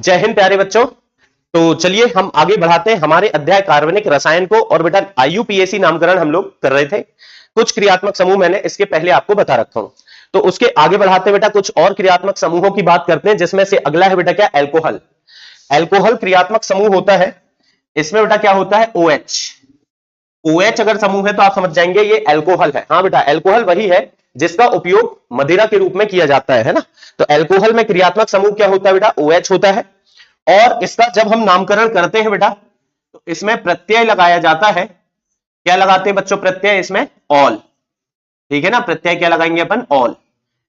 जय हिंद प्यारे बच्चों। तो चलिए हम आगे बढ़ाते हैं हमारे अध्याय कार्बनिक रसायन को। और बेटा आईयूपीएसी नामकरण हम लोग कर रहे थे। कुछ क्रियात्मक समूह मैंने इसके पहले आपको बता रखा हूं, तो उसके आगे बढ़ाते बेटा कुछ और क्रियात्मक समूहों की बात करते हैं, जिसमें से अगला है बेटा क्या, एल्कोहल। एल्कोहल क्रियात्मक समूह होता है। इसमें बेटा क्या होता है, OH। OH अगर समूह है तो आप समझ जाएंगे ये एल्कोहल है। हाँ बेटा, एल्कोहल वही है जिसका उपयोग मदिरा के रूप में किया जाता है ना। तो एल्कोहल में क्रियात्मक समूह क्या होता है बेटा, OH होता है। और इसका जब हम नामकरण करते हैं बेटा, तो इसमें प्रत्यय लगाया जाता है। क्या लगाते हैं बच्चों प्रत्यय इसमें, ऑल। ठीक है ना, प्रत्यय क्या लगाएंगे अपन, ऑल।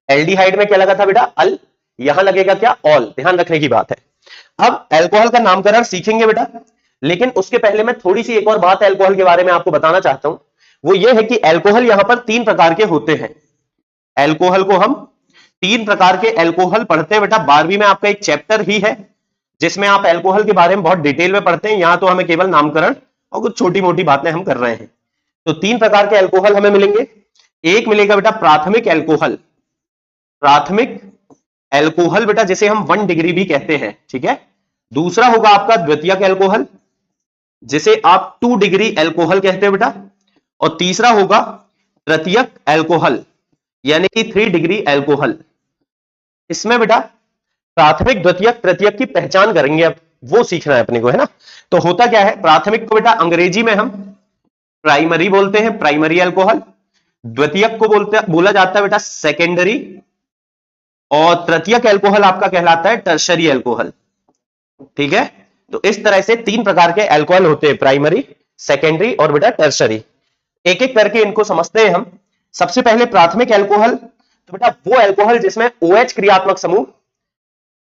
एल्डिहाइड में क्या लगा था बेटा, अल, यहां लगेगा क्या, ऑल। ध्यान रखने की बात है। अब एल्कोहल का नामकरण सीखेंगे बेटा, लेकिन उसके पहले मैं थोड़ी सी एक और बात एल्कोहल के बारे में आपको बताना चाहता हूं। वो ये है कि एल्कोहल यहां पर 3 प्रकार के होते हैं। एल्कोहल को हम 3 प्रकार के एल्कोहल पढ़ते हैं बेटा। 12वीं में आपका एक चैप्टर ही है जिसमें आप एल्कोहल के बारे में बहुत डिटेल में पढ़ते हैं। यहां तो हमें केवल नामकरण और कुछ छोटी मोटी बातें हम कर रहे हैं। तो 3 प्रकार के एल्कोहल हमें मिलेंगे। एक मिलेगा बेटा प्राथमिक एल्कोहल। प्राथमिक एल्कोहल बेटा जिसे हम 1 डिग्री भी कहते हैं, ठीक है। दूसरा होगा आपका द्वितीयक एल्कोहल, जिसे आप 2 डिग्री एल्कोहल कहते हैं बेटा। और तीसरा होगा तृतीयक एल्कोहल, यानी कि 3 डिग्री एल्कोहल। इसमें बेटा प्राथमिक द्वितीयक तृतीयक की पहचान करेंगे, अब वो सीखना है अपने को, है ना। तो होता क्या है, प्राथमिक को बेटा अंग्रेजी में हम प्राइमरी बोलते हैं, प्राइमरी एल्कोहल। द्वितीयक को बोला जाता है बेटा सेकेंडरी। और तृतीयक एल्कोहल आपका कहलाता है टर्शरी एल्कोहल। ठीक है, तो इस तरह से 3 प्रकार के एल्कोहल होते हैं, प्राइमरी, सेकेंडरी और बेटा टर्शरी। एक एक करके इनको समझते हैं हम। सबसे पहले प्राथमिक एल्कोहल, तो बेटा वो एल्कोहल जिसमें OH क्रियात्मक समूह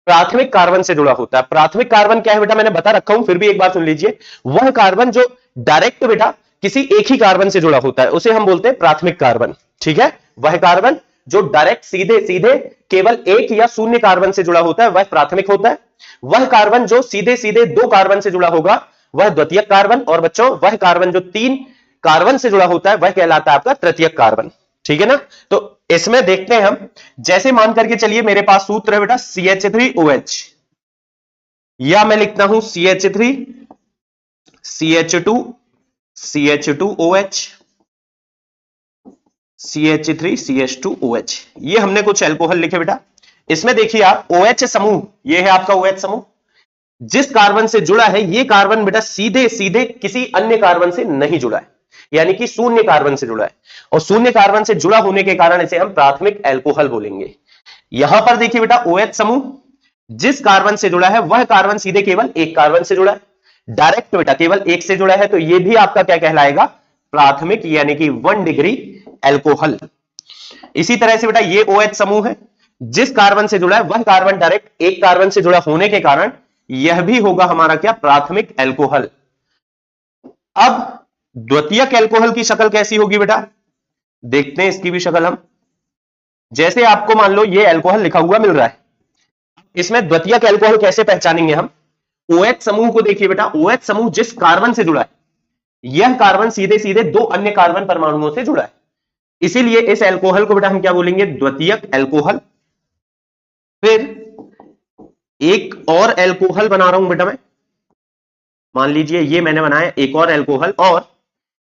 प्राथमिक कार्बन से जुड़ा होता है। प्राथमिक कार्बन क्या है बेटा, मैंने बता रखा हूं, फिर भी एक बार सुन लीजिए। वह कार्बन जो डायरेक्ट बेटा किसी एक ही कार्बन से जुड़ा होता है उसे हम बोलते हैं प्राथमिक कार्बन। ठीक है, वह कार्बन जो डायरेक्ट सीधे सीधे केवल एक या शून्य कार्बन से जुड़ा होता है वह प्राथमिक होता है। वह कार्बन जो सीधे सीधे 2 कार्बन से जुड़ा होगा वह द्वितीयक कार्बन। और बच्चों वह कार्बन जो 3 कार्बन से जुड़ा होता है वह कहलाता है आपका तृतीयक कार्बन। ठीक है ना। तो इसमें देखते हैं हम, जैसे मान करके चलिए मेरे पास सूत्र है बेटा CH3OH, या मैं लिखता हूं CH3 CH2 CH2OH CH3 CH2OH। ये हमने कुछ एल्कोहल लिखे बेटा। इसमें देखिए आप OH समूह, ये है आपका OH समूह। जिस कार्बन से जुड़ा है ये कार्बन बेटा सीधे सीधे किसी अन्य कार्बन से नहीं जुड़ा है, यानी कि शून्य कार्बन से जुड़ा है। और शून्य कार्बन से जुड़ा होने के कारण इसे हम प्राथमिक एल्कोहल बोलेंगे। यहां पर देखिए बेटा OH समूह जिस कार्बन से जुड़ा है वह कार्बन सीधे केवल एक कार्बन से जुड़ा है, डायरेक्ट बेटा केवल एक से जुड़ा है, तो यह भी आपका क्या कहलाएगा, प्राथमिक, यानी कि 1 डिग्री एल्कोहल। इसी तरह से बेटा ये OH समूह है, जिस कार्बन से जुड़ा है वह कार्बन डायरेक्ट एक कार्बन से जुड़ा होने के कारण यह भी होगा हमारा क्या, प्राथमिक एल्कोहल। अब द्वितीयक एल्कोहल की शक्ल कैसी होगी बेटा, देखते हैं इसकी भी शक्ल हम। जैसे आपको मान लो ये एल्कोहल लिखा हुआ मिल रहा है, इसमें द्वितीयक एल्कोहल कैसे पहचानेंगे हम। OH समूह को देखिए बेटा, OH समूह जिस कार्बन से जुड़ा है यह कार्बन सीधे सीधे 2 अन्य कार्बन परमाणुओं से जुड़ा है, इसीलिए इस एल्कोहल को बेटा हम क्या बोलेंगे, द्वितीयक एल्कोहल। फिर एक और एल्कोहल बना रहा हूं बेटा मैं, मान लीजिए ये मैंने बनाया एक और एल्कोहल। और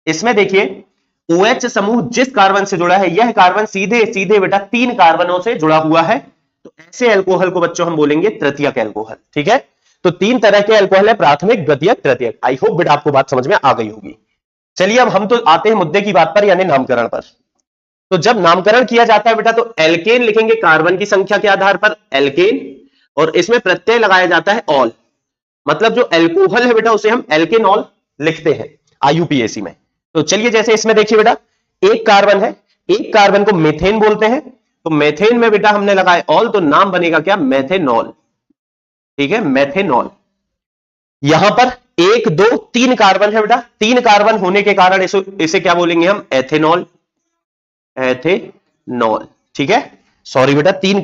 इसमें देखिए OH समूह जिस कार्बन से जुड़ा है यह कार्बन सीधे सीधे बेटा 3 कार्बनों से जुड़ा हुआ है, तो ऐसे एल्कोहल को बच्चों हम बोलेंगे तृतीयक एल्कोहल। ठीक है, तो 3 तरह के एल्कोहल है, प्राथमिक, द्वितीयक, तृतीयक। आई होप बेटा आपको बात समझ में आ गई होगी। चलिए अब हम तो आते हैं मुद्दे की बात पर, यानी नामकरण पर। तो जब नामकरण किया जाता है बेटा तो एल्केन लिखेंगे कार्बन की संख्या के आधार पर, एल्केन। और इसमें प्रत्यय लगाया जाता है ऑल, मतलब जो एल्कोहल है बेटा उसे हम एल्केनॉल लिखते हैं आईयूपीएसी में। तो चलिए जैसे इसमें देखिए बेटा एक कार्बन है, एक कार्बन को मेथेन बोलते हैं, तो मेथेन में बेटा हमने लगाया ऑल, तो नाम बनेगा क्या, मेथेनॉल। ठीक है, मेथेनॉल। यहां पर 1 2 3 कार्बन है बेटा, 3 कार्बन होने के कारण इसे क्या बोलेंगे हम, एथेनॉल, एथेनॉल। ठीक है, सॉरी बेटा 3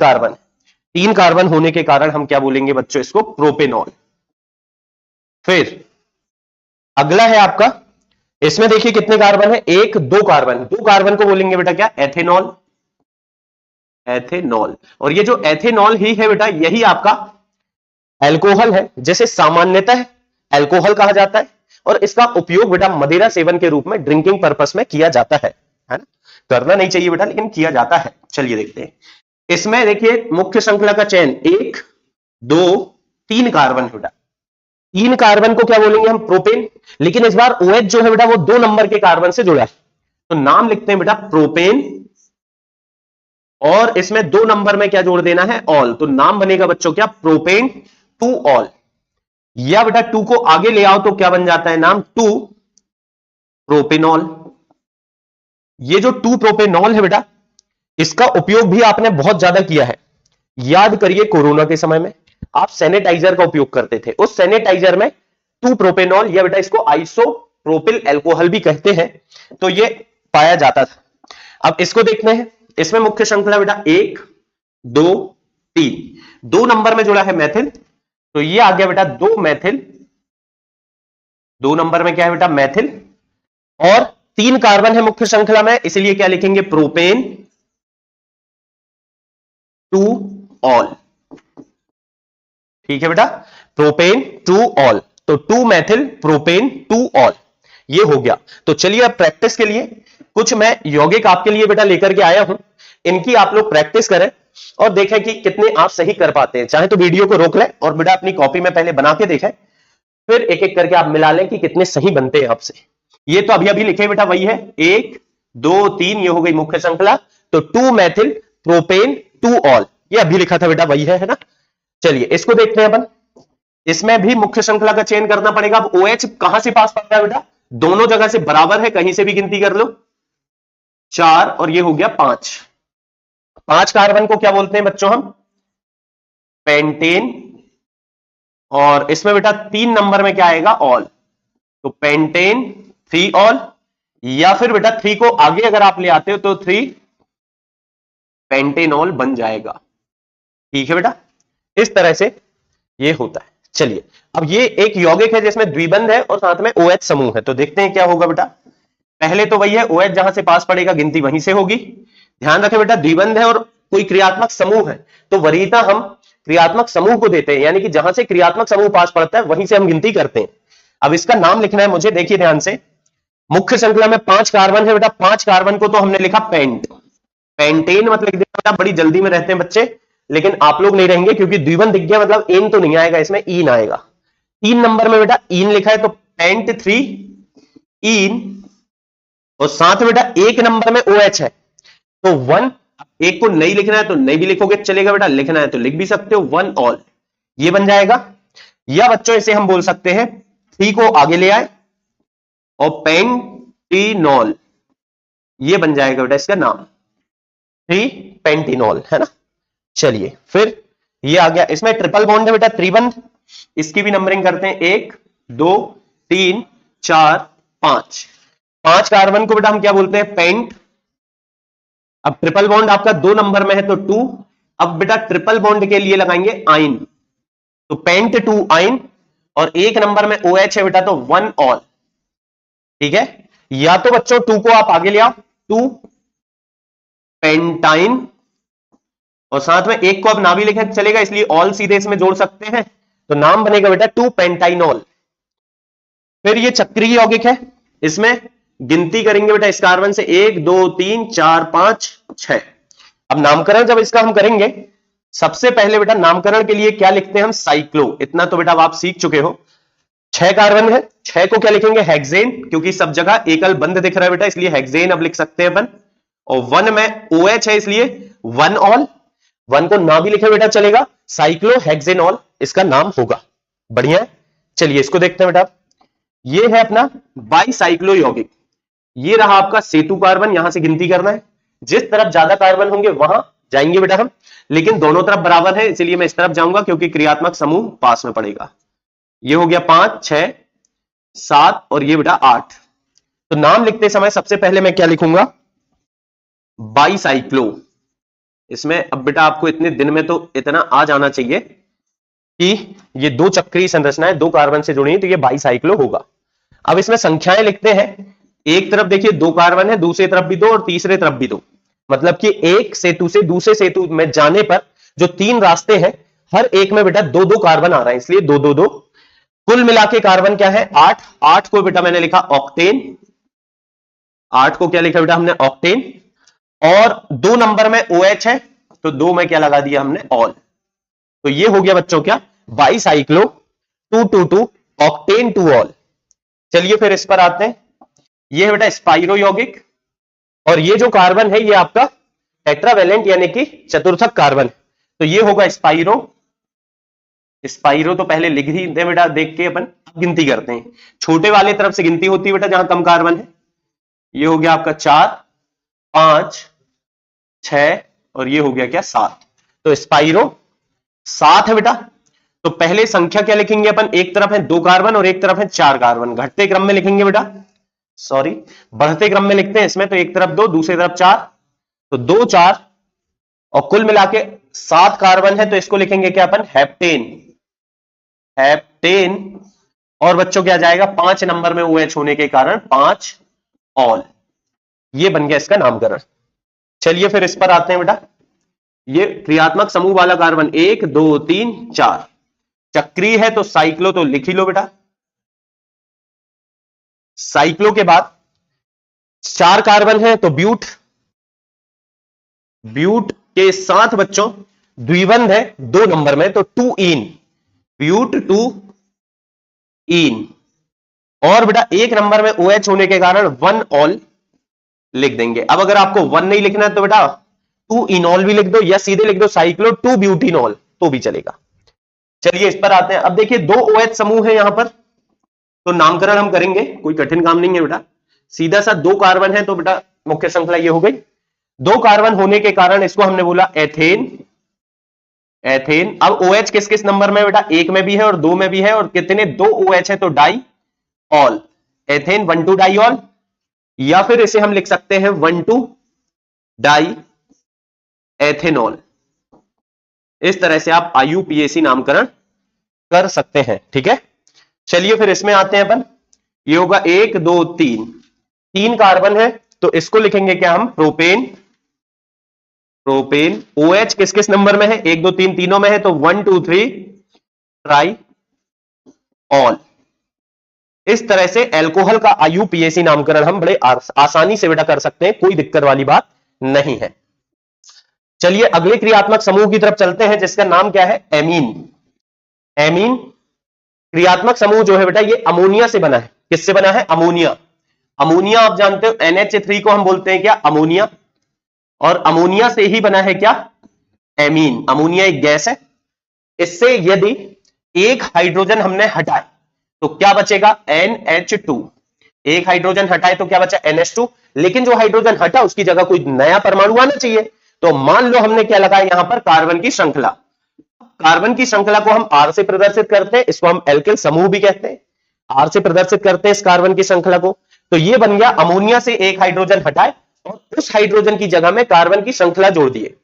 कार्बन होने के कारण हम क्या बोलेंगे बच्चों, इसको प्रोपेनॉल। फिर अगला है आपका, इसमें देखिए कितने कार्बन है, 1 2 कार्बन, 2 कार्बन को बोलेंगे बेटा क्या, एथेनॉल, एथेनॉल। और ये जो एथेनॉल ही है बेटा यही आपका एल्कोहल है, जैसे सामान्यतः एल्कोहल कहा जाता है, और इसका उपयोग बेटा मदिरा सेवन के रूप में ड्रिंकिंग पर्पस में किया जाता है ना। करना नहीं चाहिए बेटा, लेकिन किया जाता है। चलिए देखते हैं। इसमें देखिए मुख्य श्रृंखला का चयन 1 2 3 कार्बन बेटा। 3 कार्बन को क्या बोलेंगे हम? प्रोपेन। लेकिन इस बार OH जो है बेटा वो 2 नंबर के कार्बन से जुड़ा है, तो नाम लिखते हैं बेटा प्रोपेन, और इसमें 2 नंबर में क्या जोड़ देना है? ऑल। तो नाम बनेगा बच्चों क्या? Propane 2 all. या बेटा 2 को आगे ले आओ तो क्या बन जाता है नाम? 2 प्रोपेनॉल। ये जो 2 प्रोपेनॉल है बेटा, इसका उपयोग भी आपने बहुत ज्यादा किया है। याद करिए कोरोना के समय में आप सैनिटाइजर का उपयोग करते थे, उस सैनिटाइजर में 2 प्रोपेनॉल या बेटा इसको आइसोप्रोपिल अल्कोहल भी कहते हैं, तो ये पाया जाता था। अब इसको देखते हैं। इसमें मुख्य श्रृंखला बेटा 1 2 3, 2 नंबर में जुड़ा है मैथिल, तो ये आ गया बेटा 2 मैथिल। 2 नंबर में क्या है बेटा? मैथिल। और 3 कार्बन है मुख्य श्रृंखला में, इसलिए क्या लिखेंगे? Propane 2 all. ठीक है बेटा, प्रोपेन 2 ऑल। तो 2 मैथिल प्रोपेन 2 ऑल, ये हो गया। तो चलिए अब प्रैक्टिस के लिए कुछ मैं यौगिक आपके लिए बेटा लेकर के आया हूं, इनकी आप लोग प्रैक्टिस करें और देखें कि कितने आप सही कर पाते हैं। चाहे तो वीडियो को रोक लें और बेटा अपनी कॉपी में पहले बना के देखें, फिर एक एक करके आप मिला लें कि कितने सही बनते हैं आपसे। ये तो अभी अभी लिखे बेटा वही है, 1 2 3, ये हो गई मुख्य श्रृंखला। तो 2 मैथिल प्रोपेन 2 ऑल, ये अभी लिखा था बेटा वही है ना। चलिए इसको देखते हैं अपन। इसमें भी मुख्य श्रृंखला का चयन करना पड़ेगा। अब OH कहां से पास पड़ता है बेटा? दोनों जगह से बराबर है, कहीं से भी गिनती कर लो। 4 और ये हो गया 5। 5 कार्बन को क्या बोलते हैं बच्चों हम? पेंटेन। और इसमें बेटा 3 नंबर में क्या आएगा? ऑल। तो पेंटेन 3 ऑल, या फिर बेटा 3 को आगे अगर आप ले आते हो तो 3 पेंटेनॉल बन जाएगा। ठीक है बेटा, इस तरह से ये होता है। चलिए अब ये एक यौगिक है जिसमें द्विबंध है और साथ में OH समूह है, तो देखते हैं क्या होगा बेटा। पहले तो वही है, OH जहां से पास पड़ेगा गिनती वहीं से होगी। ध्यान रखें बेटा, द्विबंध है और कोई क्रियात्मक समूह है, तो वरीयता हम क्रियात्मक समूह को देते हैं, यानी कि जहां से क्रियात्मक समूह पास पड़ता है वहीं से हम गिनती करते हैं। अब इसका नाम लिखना है मुझे, देखिए ध्यान से। मुख्य श्रृंखला में 5 कार्बन है बेटा, 5 कार्बन को तो हमने लिखा पेंट। पेंटेन मतलब लिख देना, बड़ी जल्दी में रहते हैं बच्चे, लेकिन आप लोग नहीं रहेंगे क्योंकि द्विबंध दिख गया, मतलब एन तो नहीं आएगा, इसमें ईन आएगा। 3 नंबर में बेटा ईन लिखा है, तो पेंट 3 ईन। और साथ में बेटा 1 नंबर में OH है, तो 1। एक को नहीं लिखना है तो नहीं भी लिखोगे चलेगा बेटा, लिखना है तो लिख भी सकते हो 1 ऑल, ये बन जाएगा। या बच्चों इसे हम बोल सकते हैं 3 को आगे ले आए और पेंटिनॉल, ये बन जाएगा बेटा इसका नाम 3 पेंटिनॉल, है ना। चलिए फिर ये आ गया। इसमें ट्रिपल बॉन्ड है बेटा, त्रिबंध, इसकी भी नंबरिंग करते हैं 1 2 3 4 5। 5 कार्बन को बेटा हम क्या बोलते हैं? पेंट। अब ट्रिपल बॉन्ड आपका 2 नंबर में है तो 2। अब बेटा ट्रिपल बॉन्ड के लिए लगाएंगे आइन, तो पेंट 2 आइन। और 1 नंबर में OH है बेटा, तो 1 ऑल। ठीक है, या तो बच्चों 2 को आप आगे ले आओ, 2 पेंटाइन, और साथ में 1 को अब ना भी लिखे चलेगा, इसलिए ऑल सीधे इसमें जोड़ सकते हैं, तो नाम बनेगा बेटा 2 पेंटाइनॉल। फिर ये चक्रीय यौगिक है, इसमें गिनती करेंगे बेटा इस कार्बन से 1 2 3 4 5 6। अब नामकरण जब इसका हम करेंगे, सबसे पहले बेटा नामकरण के लिए क्या लिखते हैं हम? साइक्लो। इतना तो बेटा आप सीख चुके हो। 6 कार्बन है, 6 को क्या लिखेंगे? हेक्सेन, क्योंकि सब जगह एकल बंध दिख रहा है बेटा, इसलिए हेक्सेन अब लिख सकते हैं अपन। और 1 में OH है, इसलिए 1 ऑल। 1 को ना भी लिखे बेटा चलेगा, साइक्लो हेक्सेनॉल इसका नाम होगा। बढ़िया है, चलिए इसको देखते हैं बेटा। ये है अपना बाईसाइक्लो यौगिक, ये रहा आपका सेतु कार्बन, यहां से गिनती करना है। जिस तरफ ज्यादा कार्बन होंगे वहां जाएंगे बेटा हम, लेकिन दोनों तरफ बराबर है, इसलिए मैं इस तरफ जाऊंगा क्योंकि क्रियात्मक समूह पास में पड़ेगा। ये हो गया 5 6 7 और ये बेटा 8। तो नाम लिखते समय सबसे पहले मैं क्या लिखूंगा? बाईसाइक्लो। इसमें अब बेटा आपको इतने दिन में तो इतना आ जाना चाहिए कि ये 2 चक्रीय संरचनाएं 2 कार्बन से जुड़ी हैं, तो ये बाईसाइक्लो होगा। अब इसमें संख्याएं लिखते हैं। एक तरफ देखिए 2 कार्बन है, दूसरी तरफ भी 2 और तीसरे तरफ भी 2, मतलब कि एक सेतु से दूसरे सेतु में जाने पर जो 3 रास्ते हैं हर एक में बेटा 2-2 कार्बन आ रहा है, इसलिए 2-2-2, कुल मिला के कार्बन क्या है 8। 8 को बेटा मैंने लिखा ऑक्टेन, 8 को क्या लिखा बेटा हमने ऑक्टेन, और 2 नंबर में OH है तो 2 में क्या लगा दिया हमने ऑल। तो ये हो गया बच्चों क्या बाईसाइक्लो 222 ऑक्टेन 2 ऑल। चलिए फिर इस पर आते हैं, ये है बेटा स्पाइरो यौगिक, और ये जो कार्बन है ये आपका टेट्रावेलेंट यानी कि चतुर्थक कार्बन, तो ये होगा स्पाइरो। स्पाइरो तो पहले लिख ही दे बेटा, देख के अपन गिनती करते हैं, छोटे वाले तरफ से गिनती होती है बेटा जहां कम कार्बन है। ये हो गया आपका 4, 5, 6 और ये हो गया क्या 7, तो स्पाइरो 7 है बेटा। तो पहले संख्या क्या लिखेंगे अपन, एक तरफ है 2 कार्बन और एक तरफ है 4 कार्बन, घटते क्रम में लिखेंगे बेटा, सॉरी बढ़ते क्रम में लिखते हैं इसमें, तो एक तरफ 2 दूसरी तरफ 4, तो 2 4 और कुल मिला के 7 कार्बन है, तो इसको लिखेंगे क्या अपन हेप्टेन। हेप्टेन और बच्चों क्या जाएगा 5 नंबर में OH होने के कारण 5 ऑल, ये बन गया इसका नामकरण। चलिए फिर इस पर आते हैं बेटा, ये क्रियात्मक समूह वाला कार्बन 1 2 3 4, चक्रीय है तो साइक्लो तो लिख ही लो बेटा। साइक्लो के बाद 4 कार्बन है तो ब्यूट, ब्यूट के साथ बच्चों द्विबंध है 2 नंबर में तो 2 इन, ब्यूट 2 इन, और बेटा 1 नंबर में OH होने के कारण 1 ऑल लिख देंगे। अब अगर आपको 1 नहीं लिखना है तो बेटा 2 इनॉल भी लिख दो या सीधे लिख दो साइक्लो 2 ब्यूटिनॉल तो भी चलेगा। चलिए इस पर आते हैं, अब देखिए 2 OH समूह है यहां पर, तो नामकरण हम करेंगे, कोई कठिन काम नहीं है बेटा, सीधा सा 2 कार्बन है तो बेटा मुख्य श्रृंखला ये हो गई। 2 कार्बन होने के कारण इसको हमने बोला एथेन, एथेन। अब OH किस किस नंबर में बेटा, 1 में भी है और 2 में भी है, और कितने 2 OH है तो diol, ethane 1,2 diol, या फिर इसे हम लिख सकते हैं 1,2 डाई एथेनॉल। इस तरह से आप IUPAC नामकरण कर सकते हैं, ठीक है। चलिए फिर इसमें आते हैं अपन, ये होगा 1 2 3, 3 कार्बन है तो इसको लिखेंगे क्या हम प्रोपेन, प्रोपेन। OH किस किस नंबर में है, 1 2 3 तीनों में है तो 1 2 3 ट्राई ऑल। इस तरह से एल्कोहल का IUPAC नामकरण हम बड़े आसानी से बेटा कर सकते हैं, कोई दिक्कत वाली बात नहीं है। चलिए अगले क्रियात्मक समूह की तरफ चलते हैं जिसका नाम क्या है एमीन। एमीन क्रियात्मक समूह जो है बेटा ये अमोनिया से बना है, किससे बना है अमोनिया। अमोनिया आप जानते हो NH3 को हम बोलते हैं क्या अमोनिया, और अमोनिया से ही बना है क्या एमीन। अमोनिया एक गैस है, इससे यदि एक हाइड्रोजन हमने हटाए तो क्या बचेगा NH2, एक हाइड्रोजन हटाए तो क्या बचा NH2, लेकिन जो हाइड्रोजन हटा उसकी जगह कोई नया परमाणु आना चाहिए, तो मान लो हमने क्या लगाया यहां पर कार्बन की श्रृंखला। कार्बन की श्रृंखला को हम R से प्रदर्शित करते हैं, इसको हम एल्किल समूह भी कहते हैं, R से प्रदर्शित करते हैं इस कार्बन की श्रृंखला को। तो ये बन गया अमोनिया से एक हाइड्रोजन हटाए और उस हाइड्रोजन की जगह में कार्बन की श्रृंखला जोड़ दिए,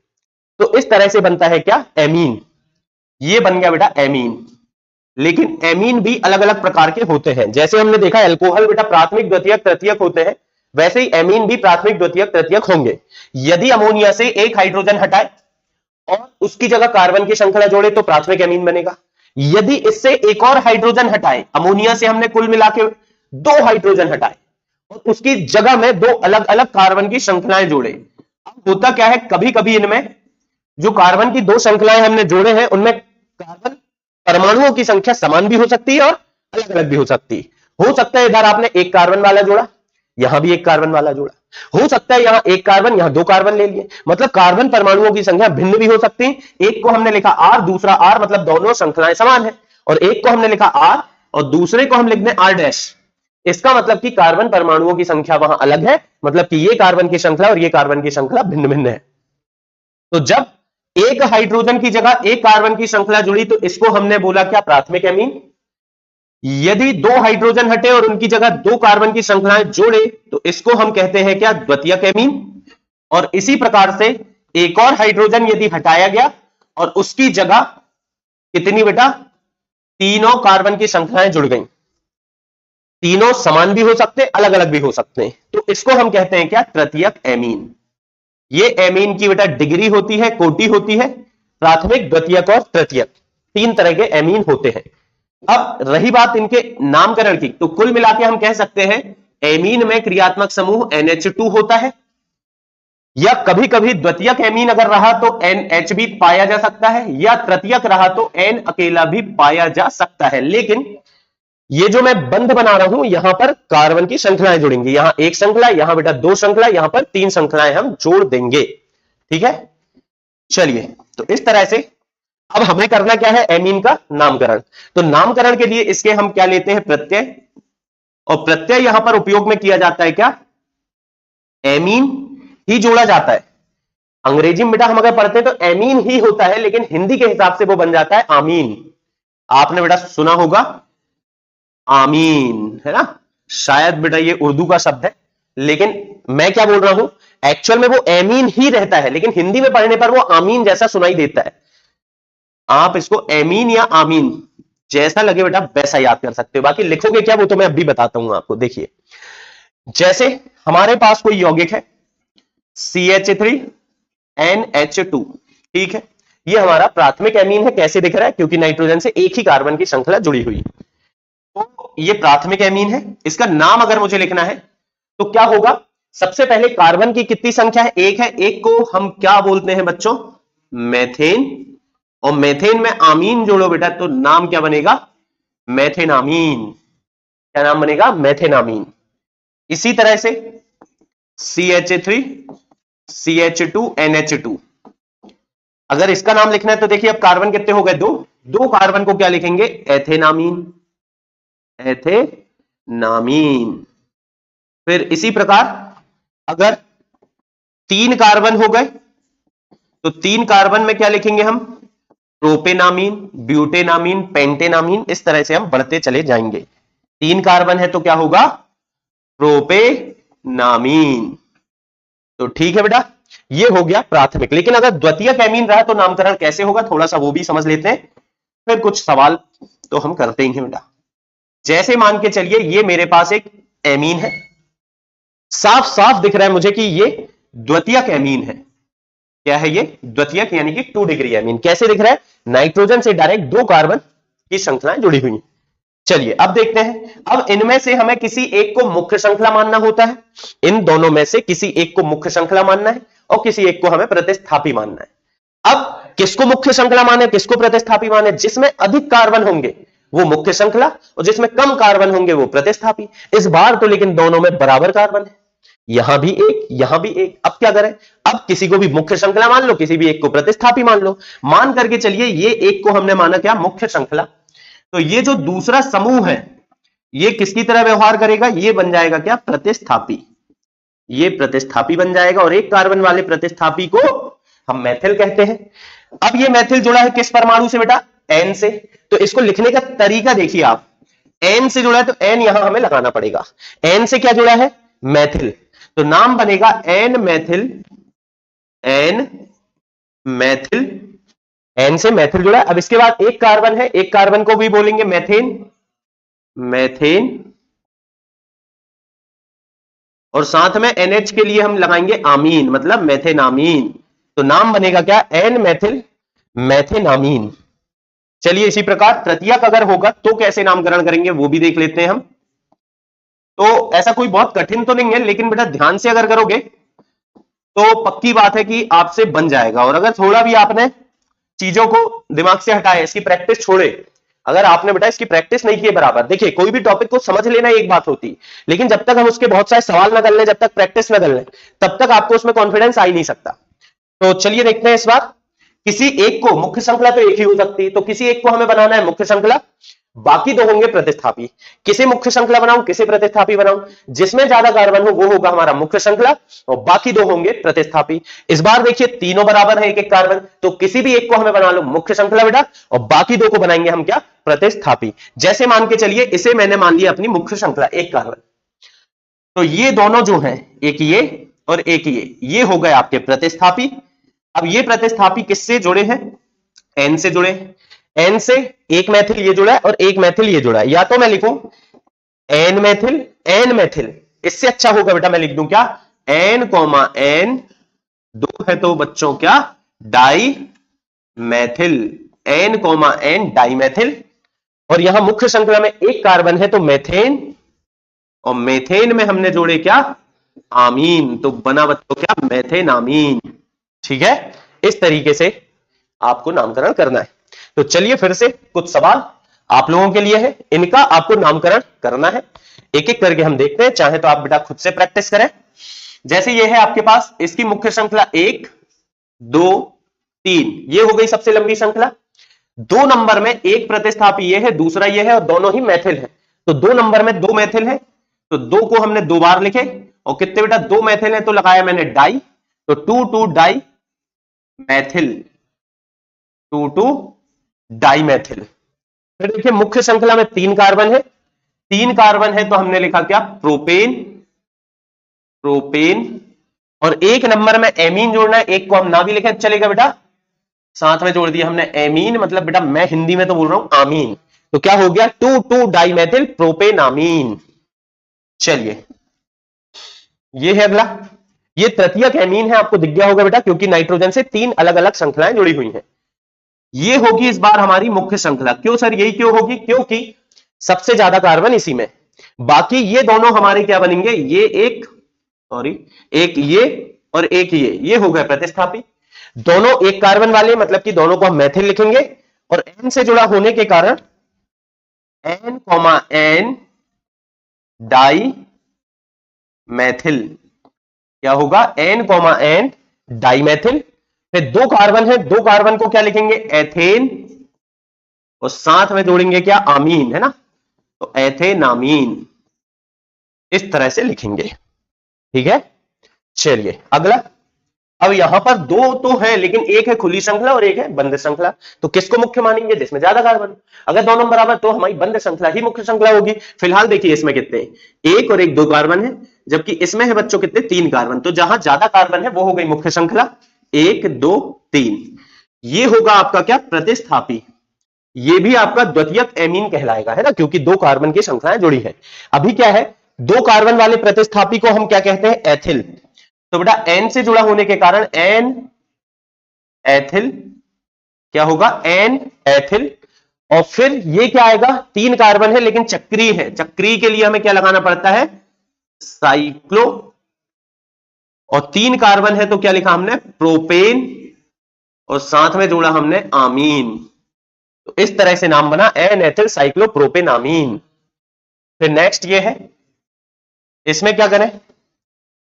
तो इस तरह से बनता है क्या एमीन। ये बन गया बेटा एमीन। लेकिन एमीन भी अलग अलग प्रकार के होते हैं, जैसे हमने देखा एल्कोहल बेटा प्राथमिक द्वितीयक तृतीयक होते हैं, वैसे ही एमीन भी प्राथमिक द्वितीयक तृतीयक होंगे। यदि अमोनिया से एक हाइड्रोजन हटाए और उसकी जगह कार्बन की श्रृंखला जोड़े तो प्राथमिक एमीन बनेगा। यदि इससे एक और हाइड्रोजन हटाए, अमोनिया से हमने कुल मिला के 2 हाइड्रोजन हटाए और उसकी जगह में 2 अलग अलग कार्बन की श्रृंखलाएं जोड़े, अब होता क्या है कभी कभी इनमें जो कार्बन की 2 श्रृंखलाएं हमने जोड़े हैं उनमें कार्बन परमाणुओं की संख्या समान भी हो सकती है और अलग अलग भी हो सकती है। हो सकता है इधर आपने एक कार्बन वाला जोड़ा, यहां भी एक कार्बन वाला जोड़ा, हो सकता है यहां एक कार्बन यहां 2 कार्बन ले लिए, मतलब कार्बन परमाणुओं की संख्या भिन्न भी हो सकती है। एक को हमने लिखा R, दूसरा R, मतलब दोनों श्रृंखलाएं समान है, और एक को हमने लिखा R और दूसरे को हम लिख दें R डैश, इसका मतलब कि कार्बन परमाणुओं की संख्या वहां अलग है, मतलब कि ये कार्बन की श्रृंखला और ये कार्बन की श्रृंखला भिन्न भिन्न है। तो जब एक हाइड्रोजन की जगह एक कार्बन की श्रृंखला जुड़ी तो इसको हमने बोला क्या प्राथमिक एमीन। यदि 2 हाइड्रोजन हटे और उनकी जगह 2 कार्बन की श्रृंखलाएं जोड़े तो इसको हम कहते हैं क्या द्वितीयक एमीन। और इसी प्रकार से एक और हाइड्रोजन यदि हटाया गया और उसकी जगह कितनी बेटा 3 कार्बन की श्रृंखलाएं जुड़ गई, तीनों समान भी हो सकते अलग अलग भी हो सकते हैं, तो इसको हम कहते हैं क्या तृतीयक एमीन। ये एमीन की बेटा डिग्री होती है, कोटि होती है, प्राथमिक, द्वितीयक और तृतीयक, 3 तरह के एमीन होते हैं। अब रही बात इनके नामकरण की, तो कुल मिला के हम कह सकते हैं एमीन में क्रियात्मक समूह NH2 होता है, या कभी कभी द्वितीयक एमीन अगर रहा तो NH भी पाया जा सकता है, या तृतीयक रहा तो N अकेला भी पाया जा सकता है। लेकिन ये जो मैं बंध बना रहा हूं, यहां पर कार्बन की श्रृंखलाएं जुड़ेंगी, यहां एक श्रृंखला, यहां बेटा 2 श्रृंखला, यहां पर 3 श्रृंखलाएं हम जोड़ देंगे। ठीक है, चलिए, तो इस तरह से अब हमें करना क्या है, एमीन का नामकरण। तो नामकरण के लिए इसके हम क्या लेते हैं, प्रत्यय, और प्रत्यय यहां पर उपयोग में किया जाता है क्या, एमीन ही जोड़ा जाता है। अंग्रेजी में बेटा हम अगर पढ़ते हैं तो एमीन ही होता है, लेकिन हिंदी के हिसाब से वो बन जाता है आमीन। आपने बेटा सुना होगा आमीन, है ना, शायद बेटा ये उर्दू का शब्द है, लेकिन मैं क्या बोल रहा हूं, एक्चुअल में वो एमीन ही रहता है, लेकिन हिंदी में पढ़ने पर वो आमीन जैसा सुनाई देता है। आप इसको एमीन या आमीन जैसा लगे बेटा वैसा याद कर सकते हो, बाकी लिखोगे क्या वो तो मैं अभी बताता हूं आपको। देखिए, जैसे हमारे पास कोई यौगिक है CH3NH2, ठीक है, ये हमारा प्राथमिक एमीन है। कैसे दिख रहा है, क्योंकि नाइट्रोजन से एक ही कार्बन की श्रृंखला जुड़ी हुई, तो ये प्राथमिक एमीन है। इसका नाम अगर मुझे लिखना है तो क्या होगा, सबसे पहले कार्बन की कितनी संख्या है, एक है, एक को हम क्या बोलते हैं बच्चों, मेथेन, और मेथेन में आमीन जोड़ो बेटा तो नाम क्या बनेगा, मेथेनामीन। क्या नाम बनेगा, मेथेनामीन। इसी तरह से CH3CH2NH2, अगर इसका नाम लिखना है तो देखिए अब कार्बन कितने हो गए, 2 कार्बन को क्या लिखेंगे, एथेनामीन, एथेनामीन। फिर इसी प्रकार अगर 3 कार्बन हो गए तो 3 कार्बन में क्या लिखेंगे हम, प्रोपेनामीन, ब्यूटेनामीन, पेंटेनामीन। इस तरह से हम बढ़ते चले जाएंगे। 3 कार्बन है तो क्या होगा, प्रोपेनामीन। तो ठीक है बेटा, ये हो गया प्राथमिक। लेकिन अगर द्वितीयक एमीन रहा तो नामकरण कैसे होगा, थोड़ा सा वो भी समझ लेते हैं, फिर कुछ सवाल तो हम करते ही हैं बेटा। जैसे मान के चलिए ये मेरे पास एक एमीन है, साफ साफ दिख रहा है मुझे कि ये द्वितीयक एमीन है। क्या है ये, द्वितीयक, यानी कि 2 डिग्री एमीन। कैसे दिख रहा है, नाइट्रोजन से डायरेक्ट 2 कार्बन की श्रृंखलाएं जुड़ी हुई हैं। चलिए अब देखते हैं, अब इनमें से हमें किसी एक को मुख्य श्रृंखला मानना होता है, इन दोनों में से किसी एक को मुख्य श्रृंखला मानना है और किसी एक को हमें प्रतिस्थापी मानना है। अब किसको मुख्य श्रृंखला माने, किसको प्रतिस्थापी माने, जिसमें अधिक कार्बन होंगे वो मुख्य श्रृंखला और जिसमें कम कार्बन होंगे वो प्रतिस्थापी। इस बार तो लेकिन दोनों में बराबर कार्बन है, यहां भी एक, यहां भी एक। अब क्या करें, अब किसी को भी मुख्य श्रृंखला मान लो, किसी भी एक को प्रतिस्थापी मान लो। मान करके चलिए ये एक को हमने माना क्या, मुख्य श्रृंखला, तो ये जो दूसरा समूह है ये किसकी तरह व्यवहार करेगा, ये बन जाएगा क्या, प्रतिस्थापी। ये प्रतिस्थापी बन जाएगा, और एक कार्बन वाले प्रतिस्थापी को हम मैथिल कहते हैं। अब ये मैथिल जुड़ा है किस परमाणु से बेटा, N से। तो इसको लिखने का तरीका देखिए आप, N से जुड़ा है तो N यहां हमें लगाना पड़ेगा। N से क्या जुड़ा है, मैथिल, तो नाम बनेगा N Maithil, N Maithil, N से मैथिल जुड़ा है। अब इसके बाद एक कार्बन है, एक कार्बन को भी बोलेंगे मैथेन, मैथेन, और साथ में NH के लिए हम लगाएंगे आमीन, मतलब मैथेनामीन। तो नाम बनेगा क्या, N मैथिल, मैथेनामीन। चलिए इसी प्रकार तृतीयक अगर होगा तो कैसे नामकरण करेंगे वो भी देख लेते हैं हम। तो ऐसा कोई बहुत कठिन तो नहीं है, लेकिन बेटा ध्यान से अगर करोगे तो पक्की बात है कि आपसे बन जाएगा। और अगर थोड़ा भी आपने चीजों को दिमाग से हटाए, इसकी प्रैक्टिस छोड़े, अगर आपने बेटा इसकी प्रैक्टिस नहीं की बराबर, देखिए कोई भी टॉपिक को समझ लेना एक बात होती, लेकिन जब तक हम उसके बहुत सारे सवाल न कर लें, जब तक प्रैक्टिस न कर लें, तब तक आपको उसमें कॉन्फिडेंस आ ही नहीं सकता। तो चलिए देखते हैं इस बार, किसी एक को मुख्य श्रृंखला तो एक ही हो सकती है, तो किसी एक को हमें बनाना है मुख्य श्रृंखला, बाकी 2 होंगे प्रतिस्थापी। किसे मुख्य श्रृंखला बनाऊं, किसे प्रतिस्थापी बनाऊं, जिसमें ज्यादा कार्बन हो वो होगा हमारा मुख्य श्रृंखला और बाकी 2 होंगे प्रतिस्थापी। इस बार देखिए तीनों बराबर है, एक एक कार्बन, तो किसी भी एक को हमें बना लो मुख्य श्रृंखला बेटा, और बाकी 2 को बनाएंगे हम क्या, प्रतिस्थापी। जैसे मान के चलिए इसे मैंने मान लिया अपनी मुख्य श्रृंखला, एक कार्बन, तो ये दोनों जो है, एक ये और एक ये हो गए आपके प्रतिस्थापी। अब ये प्रतिस्थापी किससे जुड़े हैं, N से जुड़े हैं। N से एक मैथिल ये जुड़ा है और एक मैथिल ये जुड़ा है, या तो मैं लिखूं N मैथिल, N मैथिल, इससे अच्छा होगा बेटा मैं लिख दूं क्या, N, N, 2 है तो बच्चों क्या, dimethyl, N comma N dimethyl. और यहां मुख्य श्रृंखला में एक कार्बन है तो मेथेन, और मेथेन में हमने जोड़े क्या, आमीन, तो बना बच्चों क्या, मेथेनामीन। ठीक है, इस तरीके से आपको नामकरण करना है। तो चलिए फिर से कुछ सवाल आप लोगों के लिए है, इनका आपको नामकरण करना है। एक एक करके हम देखते हैं, चाहे तो आप बेटा खुद से प्रैक्टिस करें। जैसे ये है आपके पास, इसकी मुख्य श्रृंखला 1 2 3, ये हो गई सबसे लंबी श्रृंखला। 2 नंबर में एक प्रतिस्थापी ये है, दूसरा ये है, और दोनों ही मैथिल है। तो 2 नंबर में 2 मैथिल है, तो 2 को हमने 2 बार लिखे, और कितने बेटा, 2 मैथिल है तो लगाया मैंने डाई, तो 2 2 डाई मैथिल, 2 2 डाई मैथिल। फिर देखिए मुख्य श्रृंखला में 3 कार्बन है, 3 कार्बन है तो हमने लिखा क्या, प्रोपेन, प्रोपेन। और 1 नंबर में एमीन जोड़ना है, एक को हम ना भी लिखें चलेगा बेटा, साथ में जोड़ दिया हमने एमीन, मतलब बेटा मैं हिंदी में तो बोल रहा हूं आमीन, तो क्या हो गया, 2 2 डाइमेथिल प्रोपेनामीन। चलिए ये है अगला, ये तृतीयक एमीन है, आपको दिख गया होगा बेटा, क्योंकि नाइट्रोजन से 3 अलग अलग श्रृंखलाएं जुड़ी हुई हैं। ये होगी इस बार हमारी मुख्य श्रृंखला। क्यों सर, यही क्यों होगी, क्योंकि सबसे ज्यादा कार्बन इसी में, बाकी ये दोनों हमारे क्या बनेंगे, ये एक, सॉरी एक ये और एक ये हो गए प्रतिस्थापी। दोनों एक कार्बन वाले, मतलब कि दोनों को हम मैथिल लिखेंगे, और एन से जुड़ा होने के कारण N comma N dimethyl, क्या होगा, एन कॉमा एन डाइमेथिल। फिर 2 कार्बन है, 2 कार्बन को क्या लिखेंगे, एथेन, और साथ में जोड़ेंगे क्या, आमीन, है ना, तो एथेनामीन, इस तरह से लिखेंगे। ठीक है, चलिए अगला। अब यहां पर 2 तो है, लेकिन एक है खुली श्रृंखला और एक है बंद श्रृंखला, तो किसको मुख्य मानेंगे, जिसमें ज्यादा कार्बन। अगर दोनों बराबर तो हमारी बंद श्रृंखला ही मुख्य श्रृंखला होगी। फिलहाल देखिए इसमें कितने, एक और एक 2 कार्बन है, जबकि इसमें है बच्चों कितने, 3 कार्बन, तो जहां ज्यादा कार्बन है वो हो गई मुख्य श्रृंखला, 1 2 3। ये होगा आपका क्या, प्रतिस्थापी। ये भी आपका द्वितीयक एमीन कहलाएगा, है ना, क्योंकि 2 कार्बन की श्रृंखलाएं जुड़ी है। अभी क्या है, 2 कार्बन वाले प्रतिस्थापी को हम क्या कहते हैं, एथिल। तो बेटा एन से जुड़ा होने के कारण एन एथिल, क्या होगा, एन एथिल। और फिर ये क्या आएगा, 3 कार्बन है लेकिन चक्रीय है, चक्रीय के लिए हमें क्या लगाना पड़ता है, साइक्लो, और 3 कार्बन है तो क्या लिखा हमने, प्रोपेन, और साथ में जोड़ा हमने आमीन। तो इस तरह से नाम बना एन एथिल साइक्लोप्रोपेनामीन। फिर नेक्स्ट ये है, इसमें क्या करें,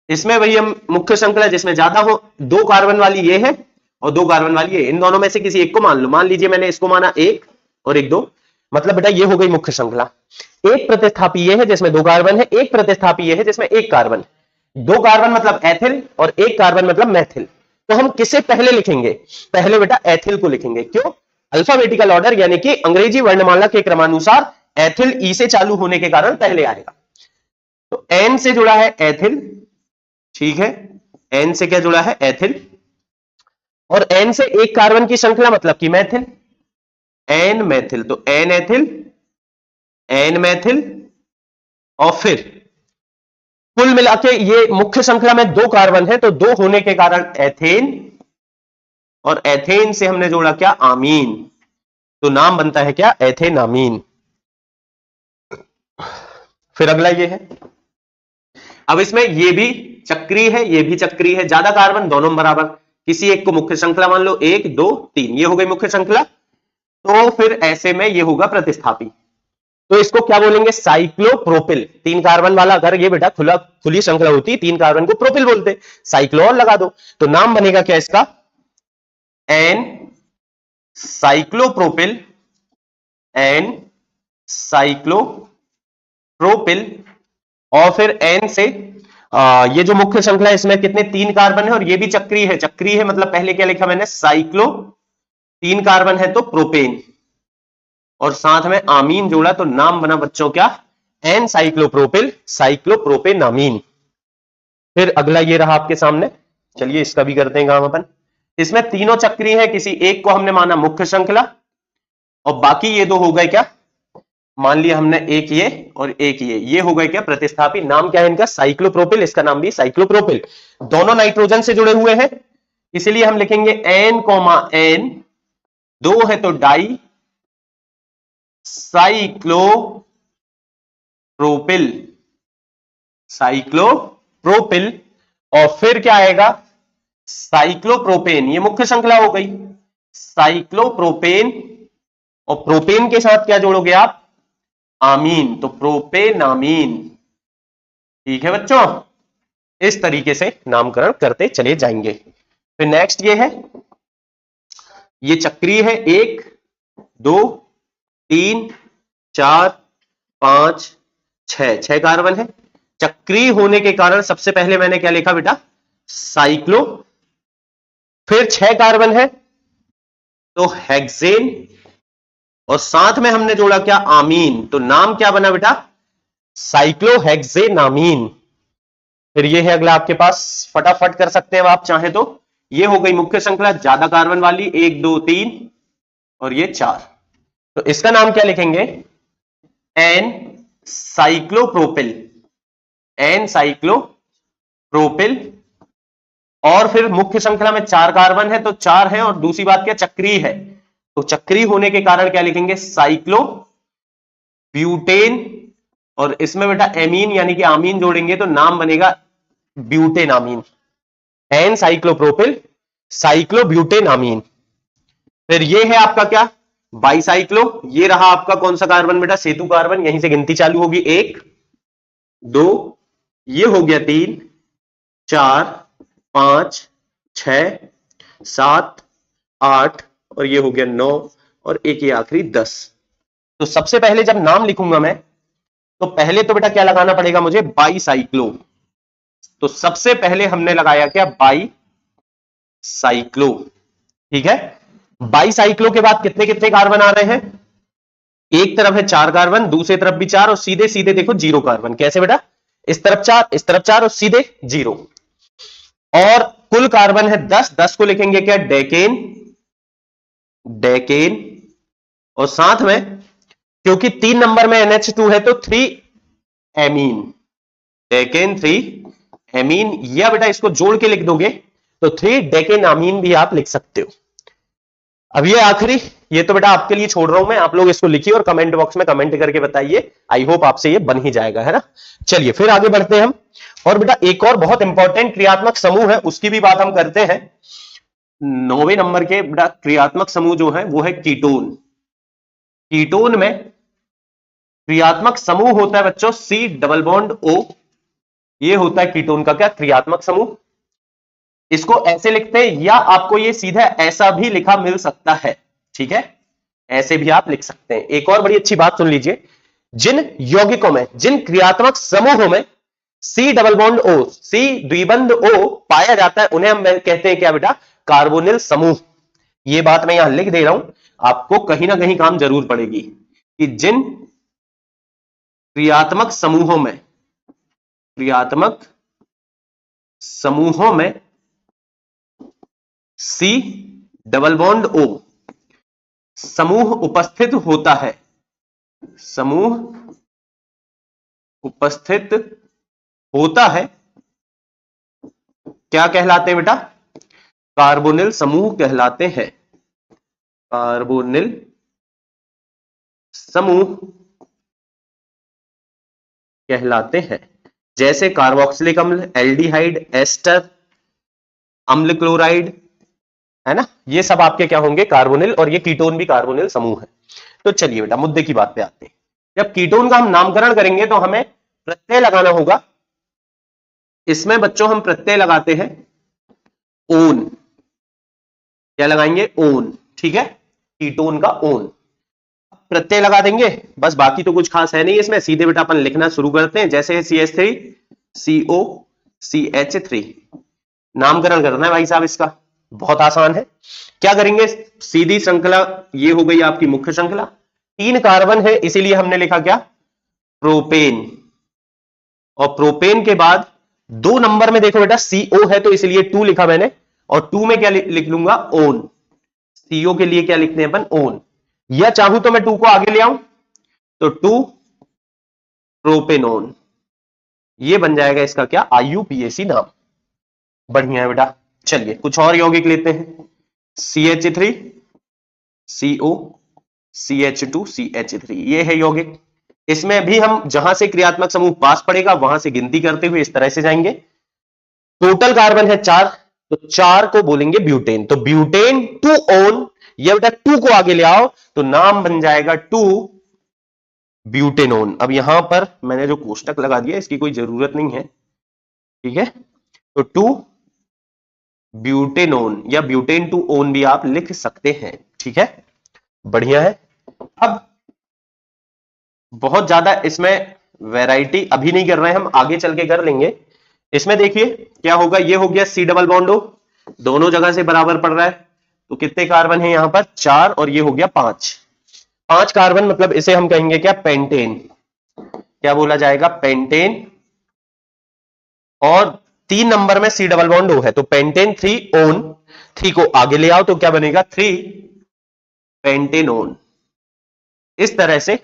इसमें वही हम मुख्य श्रृंखला जिसमें ज्यादा हो, 2 कार्बन वाली ये है और 2 कार्बन वाली ये, इन दोनों में से किसी एक को मान लो, मान लीजिए मैंने इसको माना 1 और 1 2, मतलब बेटा ये हो गई मुख्य श्रृंखला। एक प्रतिस्थापी ये है जिसमें 2 कार्बन है, एक प्रतिस्थापी ये है जिसमें 1 कार्बन, 2 कार्बन मतलब एथिल और 1 कार्बन मतलब मैथिल। तो हम किसे पहले लिखेंगे, पहले बेटा एथिल को लिखेंगे। क्यों, अल्फाबेटिकल ऑर्डर, यानी कि अंग्रेजी वर्णमाला के क्रमानुसार एथिल ई से चालू होने के कारण पहले आएगा। तो एन से जुड़ा है एथिल, ठीक है, एन से क्या जुड़ा है, एथिल, और एन से 1 कार्बन की श्रृंखला मतलब कि मैथिल, एन मैथिल, तो एन एथिल, एन मैथिल। और फिर कुल मिला के ये मुख्य श्रृंखला में 2 कार्बन है, तो 2 होने के कारण एथेन, और एथेन से हमने जोड़ा क्या, आमीन, तो नाम बनता है क्या, एथेनामीन। फिर अगला ये है, अब इसमें ये भी चक्रीय है, ये भी चक्रीय है, ज्यादा कार्बन दोनों बराबर, किसी एक को मुख्य श्रृंखला मान लो, 1 2 3, ये हो गई मुख्य श्रृंखला। तो फिर ऐसे में ये होगा प्रतिस्थापी, तो इसको क्या बोलेंगे, साइक्लोप्रोपिल। 3 कार्बन वाला अगर ये बेटा खुली श्रृंखला होती, 3 कार्बन को प्रोपिल बोलते, साइक्लो और लगा दो, तो नाम बनेगा क्या इसका, एन साइक्लोप्रोपिल, एन साइक्लोप्रोपिल। और फिर एन से ये जो मुख्य श्रृंखला है इसमें कितने, 3 कार्बन है, और ये भी चक्रीय है, चक्रीय है मतलब पहले क्या लिखा मैंने, साइक्लो, 3 कार्बन है तो प्रोपेन, और साथ में आमीन जोड़ा, तो नाम बना बच्चों क्या, एन साइक्लोप्रोपिल साइक्लोप्रोपेनामीन। फिर अगला ये रहा आपके सामने, चलिए इसका भी करते हैं काम अपन। इसमें तीनों चक्रीय है, किसी एक को हमने माना मुख्य श्रृंखला, और बाकी ये 2 हो गए क्या, मान लिया हमने एक ये और एक ये हो गए क्या प्रतिस्थापी। नाम क्या है इनका, साइक्लोप्रोपिल, इसका नाम भी साइक्लोप्रोपिल। दोनों नाइट्रोजन से जुड़े हुए हैं, इसलिए हम लिखेंगे एन कॉमा एन दो है तो डाई साइक्लोप्रोपिल, साइक्लोप्रोपिल। और फिर क्या आएगा, साइक्लोप्रोपेन, ये मुख्य श्रृंखला हो गई, साइक्लोप्रोपेन। और प्रोपेन के साथ क्या जोड़ोगे आप, आमीन, तो प्रोपेनामीन। ठीक है बच्चों, इस तरीके से नामकरण करते चले जाएंगे। फिर नेक्स्ट ये है, ये चक्रीय है, 1 2 3 4 5 6 कार्बन है। चक्रीय होने के कारण सबसे पहले मैंने क्या लिखा बेटा, साइक्लो। फिर 6 कार्बन है तो हेक्सेन, और साथ में हमने जोड़ा क्या, आमीन, तो नाम क्या बना बेटा, साइक्लोहेक्सेनामीन। फिर ये है अगला आपके पास, फटाफट कर सकते हैं आप चाहे तो। ये हो गई मुख्य श्रृंखला ज्यादा कार्बन वाली, 1 2 3 और ये 4। तो इसका नाम क्या लिखेंगे, एन साइक्लोप्रोपिल, एन साइक्लोप्रोपिल। और फिर मुख्य श्रृंखला में 4 कार्बन है तो 4 है, और दूसरी बात क्या, चक्रीय है, तो चक्रीय होने के कारण क्या लिखेंगे, साइक्लो ब्यूटेन। और इसमें बेटा एमीन यानी कि आमीन जोड़ेंगे तो नाम बनेगा ब्यूटेनामीन, एन साइक्लोप्रोपिल साइक्लोब्यूटेनामीन। फिर ये है आपका क्या, बाईसाइक्लो। ये रहा आपका कौन सा कार्बन बेटा, सेतु कार्बन, यहीं से गिनती चालू होगी, 1 2, ये हो गया 3 4 5 6 7 8 और ये हो गया 9 और एक ये आखिरी 10। तो सबसे पहले जब नाम लिखूंगा मैं, तो पहले तो बेटा क्या लगाना पड़ेगा मुझे, बाईसाइक्लो। तो सबसे पहले हमने लगाया क्या, बाईसाइक्लो। ठीक है, बाईसाइक्लो के बाद कितने कितने कार्बन आ रहे हैं, एक तरफ है 4 कार्बन, दूसरी तरफ भी 4, और सीधे सीधे देखो 0 कार्बन। कैसे बेटा, इस तरफ 4 इस तरफ 4 और सीधे 0। और कुल कार्बन है 10, 10 को लिखेंगे क्या, डेकेन, डेकेन। और साथ में क्योंकि 3 नंबर में NH2 है तो 3 एमीन, डेकेन 3 एमीन। या बेटा इसको जोड़ के लिख दोगे तो 3 डेकेनामीन भी आप लिख सकते हो। अब ये आखिरी, ये तो बेटा आपके लिए छोड़ रहा हूं मैं, आप लोग इसको लिखिए और कमेंट बॉक्स में कमेंट करके बताइए। आई होप आपसे ये बन ही जाएगा, है ना। चलिए फिर आगे बढ़ते हैं हम। और बेटा एक और बहुत इंपॉर्टेंट क्रियात्मक समूह है, उसकी भी बात हम करते हैं। 9वें नंबर के बेटा क्रियात्मक समूह जो है वो है कीटोन। कीटोन में क्रियात्मक समूह होता है बच्चों C डबल बॉन्ड O। ये होता है कीटोन का क्या, क्रियात्मक समूह। इसको ऐसे लिखते हैं, या आपको ये सीधा ऐसा भी लिखा मिल सकता है, ठीक है, ऐसे भी आप लिख सकते हैं। एक और बड़ी अच्छी बात सुन लीजिए, जिन यौगिकों में, जिन क्रियात्मक समूहों में C double bond O, C द्विबंध O पाया जाता है, उन्हें हम कहते हैं क्या बेटा, कार्बोनिल समूह। ये बात मैं यहां लिख दे रहा हूं, आपको कहीं ना कहीं काम जरूर पड़ेगी, कि जिन क्रियात्मक समूहों में, क्रियात्मक समूहों में C डबल बॉन्ड O समूह उपस्थित होता है, समूह उपस्थित होता है, क्या कहलाते हैं बेटा, कार्बोनिल समूह कहलाते हैं, कार्बोनिल समूह कहलाते हैं। जैसे कार्बोक्सिलिक अम्ल, एल्डिहाइड, एस्टर, अम्ल क्लोराइड, है ना, ये सब आपके क्या होंगे, कार्बोनिल। और ये कीटोन भी कार्बोनिल समूह है। तो चलिए बेटा मुद्दे की बात पे आते हैं। जब कीटोन का हम नामकरण करेंगे तो हमें प्रत्यय लगाना होगा। इसमें बच्चों हम प्रत्यय लगाते हैं ओन। क्या लगाएंगे, ओन, ठीक है, कीटोन का ओन प्रत्यय लगा देंगे बस, बाकी तो कुछ खास है नहीं इसमें। सीधे बेटा अपन लिखना शुरू करते हैं। जैसे है CH3 COCH3, नामकरण करना है भाई साहब इसका, बहुत आसान है। क्या करेंगे, सीधी श्रृंखला, ये हो गई आपकी मुख्य श्रृंखला, 3 कार्बन है इसीलिए हमने लिखा क्या, प्रोपेन। और प्रोपेन के बाद 2 नंबर में देखो बेटा CO है तो इसलिए 2 लिखा मैंने, और 2 में क्या लिख लूंगा, ओन। CO के लिए क्या लिखते हैं अपन, ओन। या चाहूं तो मैं 2 को आगे ले आऊं तो 2 प्रोपेनोन, ये बन जाएगा इसका क्या, IUPAC नाम। बढ़िया है बेटा। चलिए कुछ और यौगिक लेते हैं, CH3 CO CH2CH3 ये है यौगिक। इसमें भी हम जहां से क्रियात्मक समूह पास पड़ेगा वहां से गिनती करते हुए इस तरह से जाएंगे। टोटल कार्बन है 4, तो 4 को बोलेंगे ब्यूटेन। तो ब्यूटेन 2 ओन, ये बेटा 2 को आगे ले आओ तो नाम बन जाएगा 2 ब्यूटेनोन। अब यहां पर मैंने जो कोष्टक लगा दिया इसकी कोई जरूरत नहीं है, ठीक है। तो 2 ब्यूटेनोन या ब्यूटेन 2 ओन भी आप लिख सकते हैं, ठीक है, बढ़िया है। अब बहुत ज्यादा इसमें वैरायटी अभी नहीं कर रहे हैं, हम आगे चल के कर लेंगे। इसमें देखिए क्या होगा, ये हो गया C डबल बॉन्ड O, दोनों जगह से बराबर पड़ रहा है, तो कितने कार्बन है यहां पर 4 और ये हो गया 5 कार्बन, मतलब इसे हम कहेंगे क्या, पेंटेन। क्या बोला जाएगा, पेंटेन। और 3 नंबर में C डबल बॉन्ड O है, तो पेंटेन 3 ओन, 3 को आगे ले आओ तो क्या बनेगा 3 पेंटेनोन। इस तरह से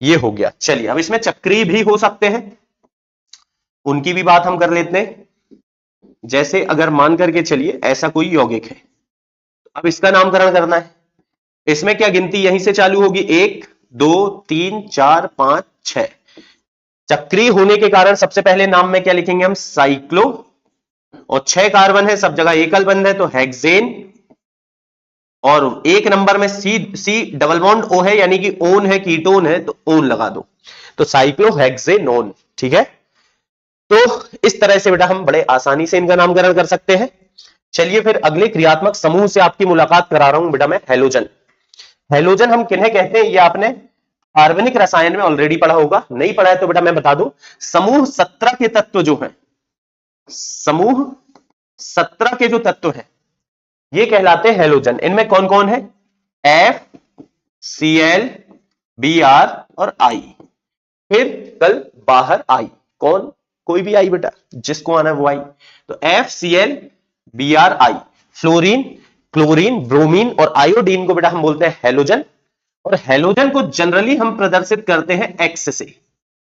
ये हो गया। चलिए अब इसमें चक्रीय भी हो सकते हैं, उनकी भी बात हम कर लेते हैं। जैसे अगर मान करके चलिए ऐसा कोई यौगिक है, अब इसका नामकरण करना है। इसमें क्या गिनती यहीं से चालू होगी, 1 2 3 4 5 6। चक्रीय होने के कारण सबसे पहले नाम में क्या लिखेंगे हम, साइक्लो, और 6 कार्बन है, सब जगह एकल बंध है तो हेक्सेन, और 1 नंबर में सी डबल बॉन्ड O है यानी कि ओन है, कीटोन है, तो ओन लगा दो, तो साइक्लोहेक्सेनोन, ठीक है। तो इस तरह से बेटा हम बड़े आसानी से इनका नामकरण कर सकते हैं। चलिए फिर अगले क्रियात्मक समूह से आपकी मुलाकात करा रहा हूं बेटा मैं, हैलोजन। हैलोजन हम किन्हें कहते हैं, ये आपने कार्बनिक रसायन में ऑलरेडी पढ़ा होगा, नहीं पढ़ा है तो बेटा मैं बता दूं, समूह 17 के तत्व जो हैं, समूह 17 के जो तत्व हैं ये कहलाते हैं हैलोजन। इनमें कौन कौन है, F Cl Br और I। फिर कल बाहर I, कौन, कोई भी I बेटा, जिसको आना है वो I। तो F Cl Br I, fluorine, chlorine, bromine और आयोडीन को बेटा हम बोलते हैं हैलोजन। और हैलोजन को जनरली हम प्रदर्शित करते हैं X से।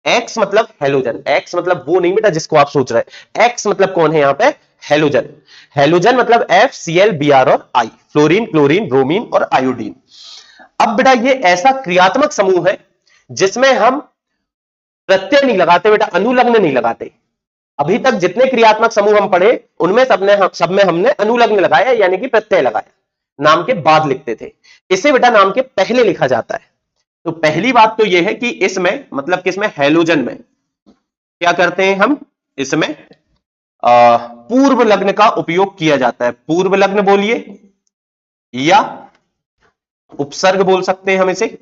X मतलब हैलोजन, X मतलब वो नहीं बेटा जिसको आप सोच रहे हैं, X मतलब कौन है यहां पे, हैलोजन। हैलोजन मतलब F Cl Br और I, फ्लोरीन, क्लोरीन, ब्रोमीन और आयोडीन। अब बेटा ये ऐसा क्रियात्मक समूह है जिसमें हम प्रत्यय नहीं लगाते बेटा, अनुलग्न नहीं लगाते। अभी तक जितने क्रियात्मक समूह हम पढ़े उनमें सब में हमने अनुलग्न लगाया, यानी कि प्रत्यय लगाया, नाम के बाद लिखते थे। इसे बेटा नाम के पहले लिखा जाता है। तो पहली बात तो यह है कि इसमें मतलब किसमें, हैलोजन में क्या करते हैं हम, इसमें पूर्व लग्न का उपयोग किया जाता है। पूर्व लग्न बोलिए या उपसर्ग बोल सकते हैं हम इसे,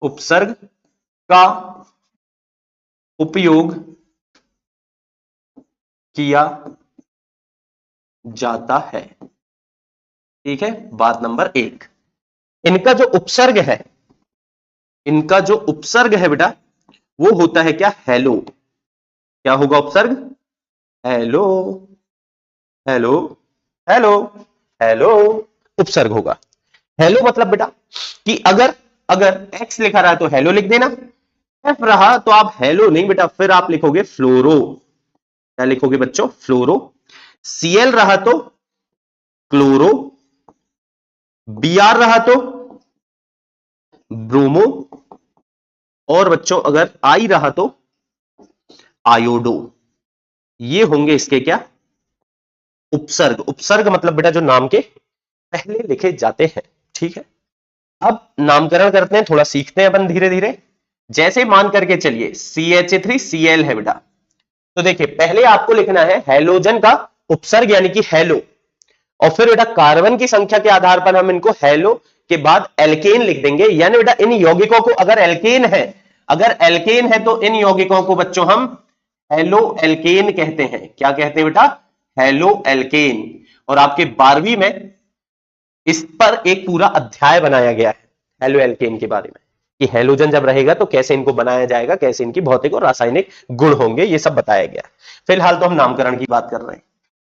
उपसर्ग का उपयोग किया जाता है, ठीक है। बात नंबर 1, इनका जो उपसर्ग है, इनका जो उपसर्ग है बेटा वो होता है क्या, हेलो। क्या होगा उपसर्ग, हेलो, हेलो, हेलो, हेलो, उपसर्ग होगा। हेलो मतलब बेटा कि अगर एक्स लिखा रहा है तो हेलो लिख देना, एफ रहा तो आप हेलो नहीं बेटा, फिर आप लिखोगे फ्लोरो। क्या लिखोगे बच्चों, फ्लोरो। सीएल रहा तो क्लोरो, बीआर रहा तो ब्रोमो, और बच्चों अगर आई रहा तो आयोडो। ये होंगे इसके क्या, उपसर्ग। उपसर्ग मतलब बेटा जो नाम के पहले लिखे जाते हैं, ठीक है। अब नामकरण करते हैं, थोड़ा सीखते हैं अपन धीरे धीरे। जैसे मान करके चलिए CH3Cl है बेटा, तो देखिए पहले आपको लिखना है हैलोजन का उपसर्ग यानी कि हेलो, और फिर बेटा कार्बन की संख्या के आधार पर हम इनको हेलो के बाद एल्केन लिख देंगे। यानी बेटा इन यौगिकों को अगर एल्केन है तो इन यौगिकों को बच्चों हम हेलो एल्केन कहते हैं। क्या कहते हैं बेटा, हेलो एल्केन। और आपके 12वीं में इस पर एक पूरा अध्याय बनाया गया है हेलो एल्केन के बारे में, कि हैलोजन जब रहेगा तो कैसे इनको बनाया जाएगा, कैसे इनकी भौतिक और रासायनिक गुण होंगे, ये सब बताया गया। फिलहाल तो हम नामकरण की बात कर रहे हैं।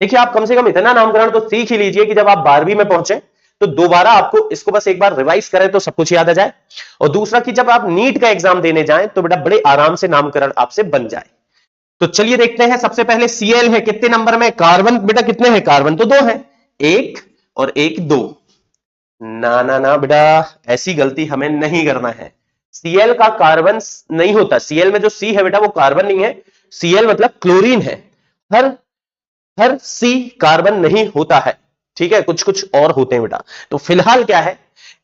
देखिए आप कम से कम इतना नामकरण तो सीख ही लीजिए कि जब आप 12वीं में पहुंचे तो दोबारा आपको इसको बस एक बार रिवाइज करें तो सब कुछ याद आ जाए। और दूसरा कि जब आप नीट का एग्जाम देने जाएं तो बेटा बड़े आराम से नामकरण आपसे बन जाए। तो चलिए देखते हैं, सबसे पहले Cl है, कितने नंबर में, कार्बन बेटा कितने हैं, कार्बन तो 2 है, 1 और 1 2। ना ना ना बेटा, ऐसी गलती हमें नहीं करना है। Cl का कार्बन नहीं होता, Cl में जो C है बेटा वो कार्बन नहीं है, Cl मतलब क्लोरीन है। हर हर C कार्बन नहीं होता है, ठीक है, कुछ कुछ और होते हैं बेटा। तो फिलहाल क्या है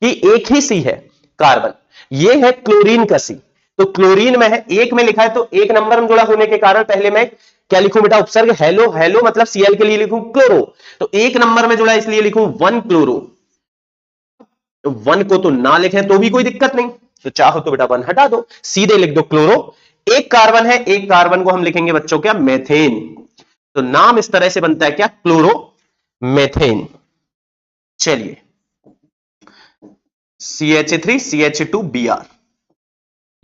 कि एक ही C है कार्बन, ये है क्लोरीन का C। तो क्लोरीन में है, एक में लिखा है तो एक नंबर में जुड़ा होने के कारण पहले मैं क्या लिखूं बेटा, उपसर्ग हेलो, हेलो मतलब Cl के लिए लिखूं क्लोरो, तो एक नंबर में जुड़ा इसलिए लिखूं 1 क्लोरो। तो 1 को तो ना लिखें तो भी कोई दिक्कत नहीं, तो चाहो तो बेटा 1 हटा दो, सीधे लिख दो क्लोरो। एक कार्बन है, एक कार्बन को हम लिखेंगे बच्चों क्या, मेथेन। तो नाम इस तरह से बनता है क्या, क्लोरो मेथेन। चलिए CH3CH2Br,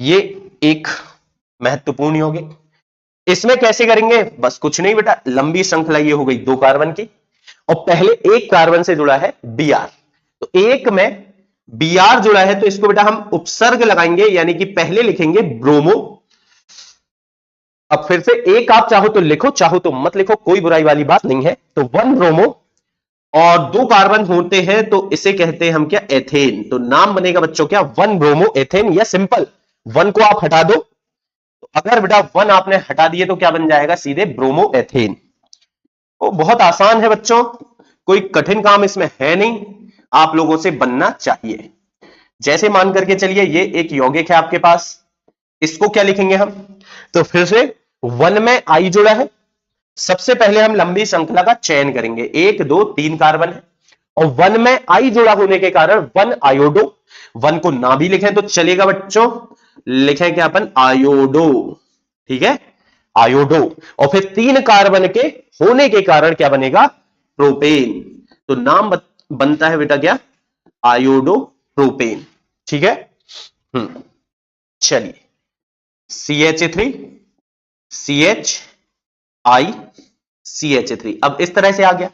ये एक महत्वपूर्ण यौगिक। इसमें कैसे करेंगे, बस कुछ नहीं बेटा, लंबी श्रृंखला ये हो गई 2 कार्बन की, और पहले एक कार्बन से जुड़ा है Br, तो एक में Br जुड़ा है तो इसको बेटा हम उपसर्ग लगाएंगे, यानी कि पहले लिखेंगे ब्रोमो। अब फिर से एक आप चाहो तो लिखो, चाहो तो मत लिखो, कोई बुराई वाली बात नहीं है। तो 1 ब्रोमो और 2 कार्बन होते हैं तो इसे कहते हैं हम क्या, एथेन। तो नाम बनेगा बच्चों क्या, 1 ब्रोमो एथेन, या सिंपल 1 को आप हटा दो, तो अगर बेटा 1 आपने हटा दिए तो क्या बन जाएगा, सीधे ब्रोमो एथेन। वो बहुत आसान है बच्चों, कोई कठिन काम इसमें है नहीं, आप लोगों से बनना चाहिए। जैसे मान करके चलिए ये एक यौगिक है आपके पास, इसको क्या लिखेंगे हम, तो फिर से 1 में आई जुड़ा है, सबसे पहले हम लंबी श्रृंखला का चयन करेंगे, 1 2 3 कार्बन है, और 1 में आई जुड़ा होने के कारण 1 आयोडो। 1 को ना भी लिखें तो चलेगा बच्चों, लिखें क्या अपन, आयोडो, ठीक है, आयोडो। और फिर 3 कार्बन के होने के कारण क्या बनेगा, प्रोपेन। तो नाम बनता है बेटा क्या, आयोडो प्रोपेन, ठीक है। चलिए CH3 CHI CH3, अब इस तरह से आ गया।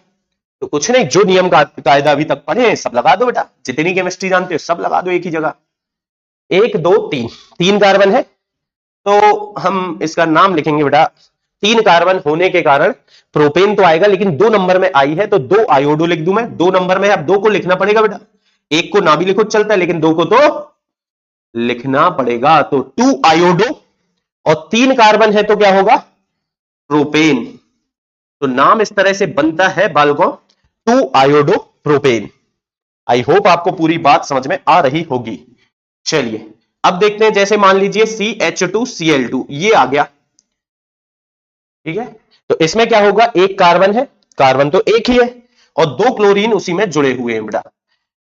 तो कुछ नहीं, जो नियम का कायदा अभी तक पढ़े हैं सब लगा दो बेटा, जितनी केमिस्ट्री जानते हो सब लगा दो एक ही जगह। 1 2 3, 3 कार्बन है तो हम इसका नाम लिखेंगे बेटा, 3 कार्बन होने के कारण प्रोपेन तो आएगा, लेकिन 2 नंबर में आई है तो 2 आयोडो लिख दूं मैं, 2 नंबर में। अब 2 को लिखना पड़ेगा बेटा, 1 को ना भी लिखो चलता है, लेकिन 2 को तो लिखना पड़ेगा, तो 2 आयोडो, और 3 कार्बन है तो क्या होगा, प्रोपेन। तो नाम इस तरह से बनता है बालकों, 2 आयोडो प्रोपेन। आई होप आपको पूरी बात समझ में आ रही होगी। चलिए अब देखते हैं, जैसे मान लीजिए CH2Cl2 ये आ गया, ठीक है, तो इसमें क्या होगा, एक कार्बन है, कार्बन तो एक ही है, और 2 क्लोरीन उसी में जुड़े हुए हैं बेटा।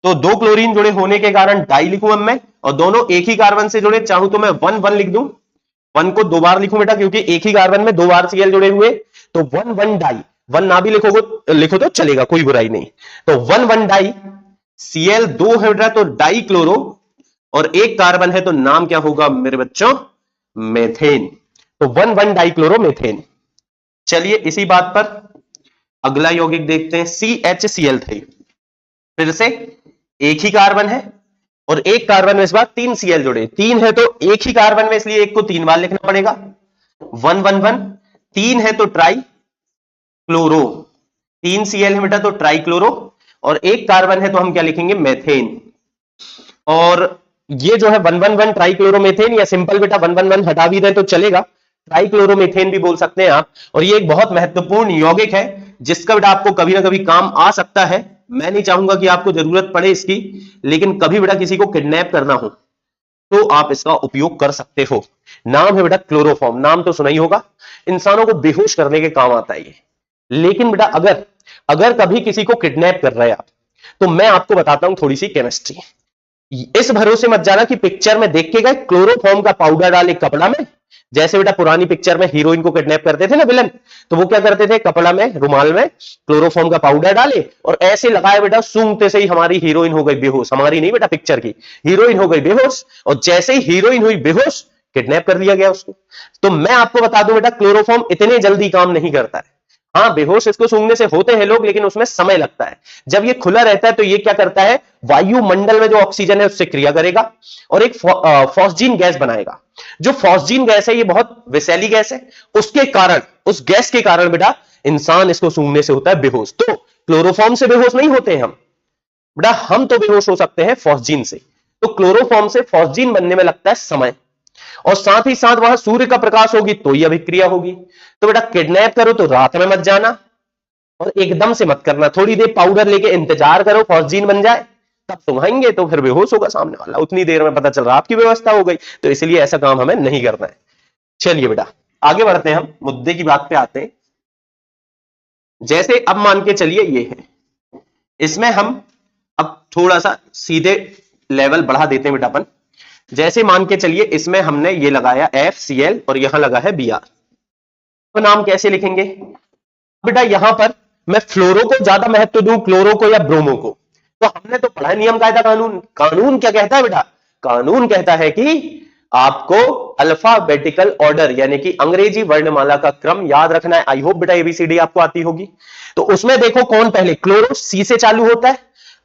तो 2 क्लोरीन जुड़े होने के कारण डाई लिखूं अब मैं, और दोनों एक ही कार्बन से जुड़े, चाहूं तो मैं 1 1 लिख दूं, 1 को 2 बार लिखूं बेटा, क्योंकि एक ही कार्बन में 2 बार Cl जुड़े हुए, तो 1 1 डाई, 1 ना भी लिखो तो चलेगा, कोई बुराई नहीं। तो 1 1 डाई, Cl 2 है बेटा तो डाई क्लोरो, और एक कार्बन है तो नाम क्या होगा मेरे बच्चों, मेथेन। तो 1 1 डाई क्लोरो मेथेन। चलिए इसी बात पर अगला यौगिक देखते हैं, CHCl3, फिर से एक ही कार्बन है, और एक कार्बन में इस बार 3 Cl जुड़े, 3 है तो एक ही कार्बन में, इसलिए एक को 3 बार लिखना पड़ेगा, 1 1 1, 3 है तो ट्राई क्लोरो, 3 Cl है बेटा तो ट्राई क्लोरो, और एक कार्बन है तो हम क्या लिखेंगे, मेथेन। और ये जो है 1 1 1 ट्राई क्लोरोमेथेन, या सिंपल बेटा 1 1 1 हटा भी दें तो चलेगा, ट्राई क्लोरोमेथेन भी बोल सकते हैं आप। और ये एक बहुत महत्वपूर्ण यौगिक है जिसका बेटा आपको कभी ना कभी काम आ सकता है। मैं नहीं चाहूंगा कि आपको जरूरत पड़े इसकी, लेकिन कभी बेटा किसी को किडनैप करना हो तो आप इसका उपयोग कर सकते हो। नाम है बेटा क्लोरोफॉर्म, नाम तो सुना ही होगा, इंसानों को बेहोश करने के काम आता है ये। लेकिन बेटा अगर अगर कभी किसी को किडनैप कर रहे हैं आप, तो मैं आपको बताता हूं थोड़ी सी केमिस्ट्री। इस भरोसे मत जाना कि पिक्चर में देख के गए क्लोरोफॉर्म का पाउडर डाले कपड़ा में, जैसे बेटा पुरानी पिक्चर में हीरोइन को किडनैप करते थे ना विलन, तो वो क्या करते थे, कपड़ा में, रुमाल में क्लोरोफॉर्म का पाउडर डाले और ऐसे लगाए बेटा, सूंघते से ही हमारी हीरोइन हो गई बेहोश, हमारी नहीं बेटा पिक्चर की, हीरोइन हो गई बेहोश, और जैसे ही हीरोइन हुई बेहोश किडनैप कर लिया गया उसको। तो मैं आपको बता दूं बेटा क्लोरोफॉर्म इतने जल्दी काम नहीं करता है। हाँ बेहोश इसको सूंघने से होते हैं लोग, लेकिन उसमें समय लगता है। जब ये खुला रहता है तो ये क्या करता है, वायुमंडल में जो ऑक्सीजन है उससे क्रिया करेगा और एक फॉस्जीन गैस बनाएगा। जो फॉस्जीन गैस है ये बहुत विषैली गैस है, उसके कारण, उस गैस के कारण बेटा इंसान इसको सूंघने से होता है बेहोश। तो क्लोरोफॉर्म से बेहोश नहीं होते हम, बेटा हम तो बेहोश हो सकते हैं फॉस्जीन से, तो क्लोरोफॉर्म से फॉस्जीन बनने में लगता है समय, और साथ ही साथ वहां सूर्य का प्रकाश होगी तो ये अभिक्रिया होगी। तो बेटा किडनैप करो तो रात में मत जाना और एकदम से मत करना, थोड़ी देर पाउडर लेके इंतजार करो फॉस्जीन बन जाए तब सुंघाएंगे तो फिर बेहोश होगा सामने वाला, उतनी देर में पता चल रहा आपकी व्यवस्था हो गई। तो इसलिए ऐसा काम हमें नहीं करना है। चलिए बेटा आगे बढ़ते हैं, हम मुद्दे की बात पे आते हैं। जैसे अब मान के चलिए ये है, इसमें हम अब थोड़ा सा सीधे लेवल बढ़ा देते हैं बेटा अपन। जैसे मान के चलिए इसमें हमने ये लगाया FCl और यहां लगा है Br, तो नाम कैसे लिखेंगे बेटा? यहां पर मैं फ्लोरो को ज्यादा महत्व दूं, क्लोरो को या ब्रोमो को? तो हमने तो पढ़ा नियम कायदा कानून। कानून क्या कहता है बेटा? कानून कहता है कि आपको अल्फाबेटिकल ऑर्डर यानी कि अंग्रेजी वर्णमाला का क्रम याद रखना है। आई होप बेटा ABCD आपको आती होगी। तो उसमें देखो कौन पहले, क्लोरो C से चालू होता है,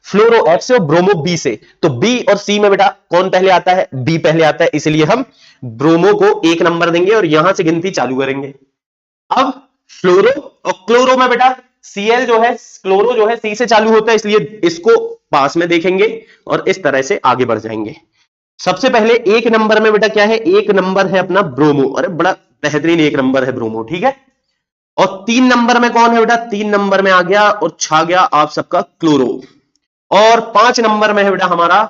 फ्लोरो F से और ब्रोमो B से। तो B और C में बेटा कौन पहले आता है? B पहले आता है, इसलिए हम ब्रोमो को 1 नंबर देंगे और यहां से गिनती चालू करेंगे। अब फ्लोरो और क्लोरो में बेटा Cl जो है, क्लोरो जो है C से चालू होता है, इसलिए इसको पास में देखेंगे और इस तरह से आगे बढ़ जाएंगे। सबसे पहले 1 नंबर में बेटा क्या है? 1 नंबर है अपना ब्रोमो। अरे बड़ा बेहतरीन 1 नंबर है ब्रोमो, ठीक है। और 3 नंबर में कौन है बेटा? 3 नंबर में आ गया और छा गया आप सबका क्लोरो। और 5 नंबर में है बेटा हमारा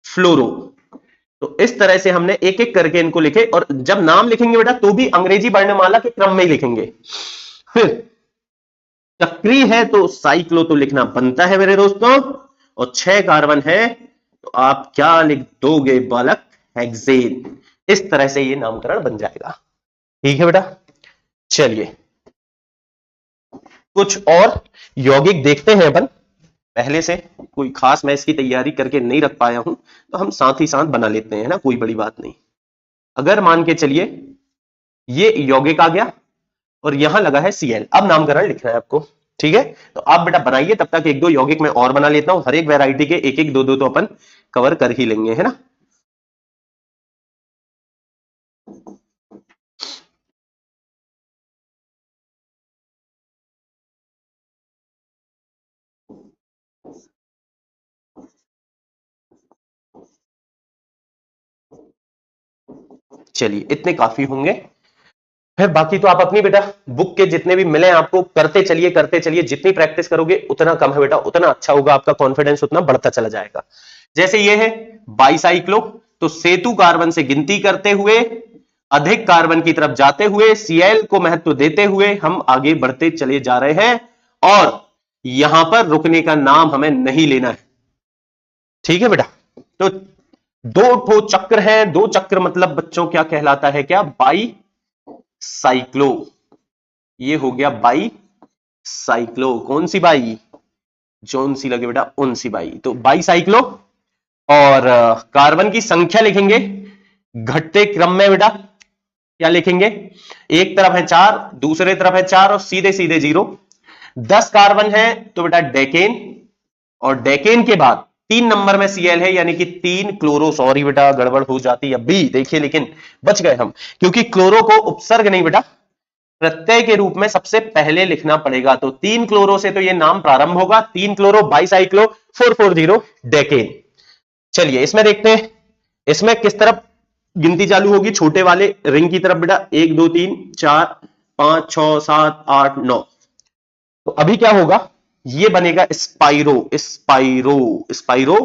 फ्लोरो। तो इस तरह से हमने एक एक करके इनको लिखे, और जब नाम लिखेंगे बेटा तो भी अंग्रेजी वर्णमाला के क्रम में ही लिखेंगे। फिर चक्री है तो साइक्लो तो लिखना बनता है मेरे दोस्तों, और 6 कार्बन है तो आप क्या लिख दोगे बालक? हेक्सेन। इस तरह से ये नामकरण बन जाएगा, ठीक है बेटा। चलिए कुछ और यौगिक देखते हैं अपन। पहले से कोई खास मैं इसकी तैयारी करके नहीं रख पाया हूं, तो हम साथ ही साथ बना लेते हैं ना, कोई बड़ी बात नहीं। अगर मान के चलिए ये यौगिक आ गया और यहां लगा है Cl, अब नामकरण लिखना है आपको, ठीक है। तो आप बेटा बनाइए, तब तक 1-2 यौगिक मैं और बना लेता हूं। हर एक वैरायटी के 1-1 2-2 तो अपन कवर कर ही लेंगे, है ना। चलिए इतने काफी होंगे, फिर बाकी तो आप अपनी बेटा बुक के जितने भी मिले आपको करते चलिए। जितनी प्रैक्टिस करोगे उतना कम है बेटा, उतना अच्छा होगा, आपका कॉन्फिडेंस उतना बढ़ता चला जाएगा। जैसे ये है बाईसाइक्लो, तो सेतु कार्बन से गिनती करते हुए अधिक कार्बन की तरफ जाते हुए Cl को महत्व देते हुए हम आगे बढ़ते चले जा रहे हैं, और यहां पर रुकने का नाम हमें नहीं लेना है, ठीक है बेटा। तो 2 ठो चक्र हैं, 2 चक्र मतलब बच्चों क्या कहलाता है? क्या? By cyclo. ये हो गया बाई साइक्लो। कौन सी बाई? जोन सी लगे बेटा, उन सी बाई। तो बाई साइक्लो, और कार्बन की संख्या लिखेंगे घटते क्रम में बेटा। क्या लिखेंगे? एक तरफ है 4, दूसरे तरफ है 4 और सीधे सीधे 0। 10 कार्बन है तो बेटा डेकेन, और डेकेन के बाद 3 नंबर में Cl है, यानी कि 3 क्लोरो। सॉरी बेटा गड़बड़ हो जाती है अभी, देखिए लेकिन बच गए हम, क्योंकि क्लोरो को उपसर्ग नहीं बेटा प्रत्यय के रूप में सबसे पहले लिखना पड़ेगा। तो 3 क्लोरो से तो ये नाम प्रारंभ होगा, 3 क्लोरो बाईसाइक्लो 440 डेकेन। चलिए इसमें देखते हैं, इसमें किस तरफ गिनती चालू होगी? छोटे वाले रिंग की तरफ बेटा। 1 2 3 4 5 6 7 8 9। तो अभी क्या होगा? ये बनेगा स्पाइरो, स्पाइरो, स्पाइरो।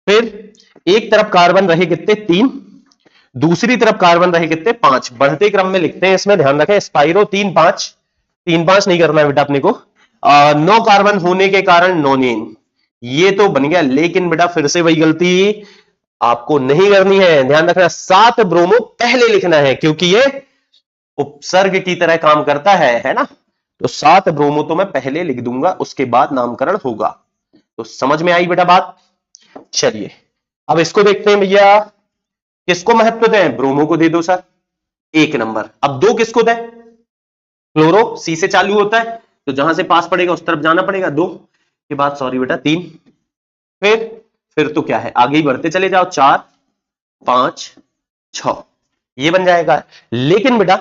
फिर एक तरफ कार्बन रहे कितने? 3, दूसरी तरफ कार्बन रहे कितने? 5। बढ़ते क्रम में लिखते हैं, इसमें ध्यान रखें, स्पाइरो 3 5, 3 5 नहीं करना है बेटा अपने को। 9 कार्बन होने के कारण नोनेन, ये तो बन गया। लेकिन बेटा फिर से वही गलती आपको नहीं करनी है, ध्यान रखना, 7 ब्रोमो पहले लिखना है, क्योंकि ये उपसर्ग की तरह काम करता है ना। तो 7 ब्रोमो तो मैं पहले लिख दूंगा, उसके बाद नामकरण होगा। तो समझ में आई बेटा बात? चलिए अब इसको देखते हैं भैया, किसको महत्व दें? ब्रोमो को दे दो सर 1 नंबर। अब 2 किसको दें? क्लोरो C से चालू होता है, तो जहां से पास पड़ेगा उस तरफ जाना पड़ेगा। 2 के बाद सॉरी बेटा 3, फिर तो क्या है, आगे ही बढ़ते चले जाओ, 4 5 6, ये बन जाएगा। लेकिन बेटा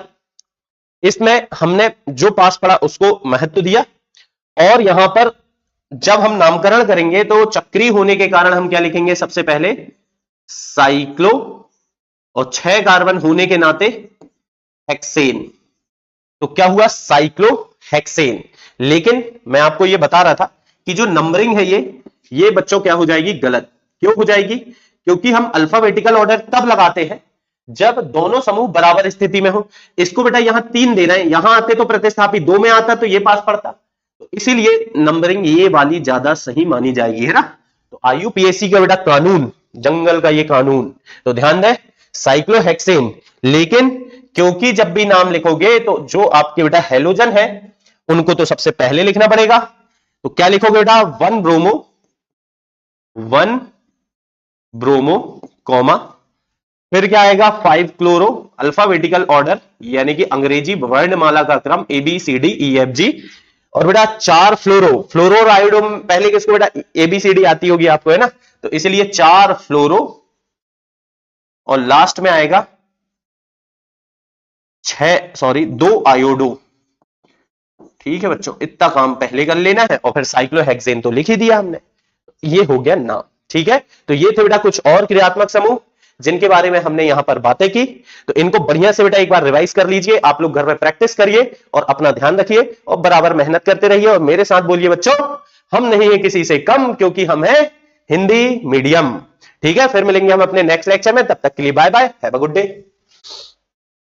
इसमें हमने जो पास पड़ा उसको महत्व दिया, और यहां पर जब हम नामकरण करेंगे तो चक्री होने के कारण हम क्या लिखेंगे, सबसे पहले साइक्लो, और 6 कार्बन होने के नाते हेक्सेन। तो क्या हुआ, साइक्लो हेक्सेन। लेकिन मैं आपको यह बता रहा था कि जो नंबरिंग है ये बच्चों क्या हो जाएगी, गलत। क्यों हो जाएगी, क्योंकि हम अल्फाबेटिकल ऑर्डर तब लगाते हैं जब दोनों समूह बराबर स्थिति में हो। इसको बेटा यहां 3 दे रहे हैं, यहां आते तो प्रतिस्थापी 2 में आता तो ये पास पड़ता, तो इसीलिए नंबरिंग ये वाली ज्यादा सही मानी जाएगी, है ना। तो आईयूपीएसी का बेटा कानून, जंगल का ये कानून, तो ध्यान दें साइक्लोहेक्सेन। लेकिन क्योंकि जब भी नाम लिखोगे तो जो आपके बेटा हेलोजन है उनको तो सबसे पहले लिखना पड़ेगा। तो क्या लिखोगे बेटा, 1 ब्रोमो कॉमा, फिर क्या आएगा 5 क्लोरो, अल्फाबेटिकल ऑर्डर यानी कि अंग्रेजी वर्णमाला का क्रम ABCDEFG, और बेटा 4 फ्लोरो, फ्लोरोराइडो पहले किसको बेटा ABCD आती होगी आपको, है ना, तो इसलिए 4 फ्लोरो, और लास्ट में आएगा 2 आयोडो। ठीक है बच्चों, इतना काम पहले कर लेना है और फिर साइक्लोहेक्सेन तो लिख ही दिया हमने, ये हो गया नाम। ठीक है, तो ये थे बेटा कुछ और क्रियात्मक समूह जिनके बारे में हमने यहां पर बातें की। तो इनको बढ़िया से बेटा एक बार रिवाइज कर लीजिए, आप लोग घर में प्रैक्टिस करिए और अपना ध्यान रखिए और बराबर मेहनत करते रहिए। और मेरे साथ बोलिए बच्चों, हम नहीं है किसी से कम, क्योंकि हम है हिंदी मीडियम। ठीक है, फिर मिलेंगे हम अपने नेक्स्ट लेक्चर में, तब तक के लिए bye bye, have a good day.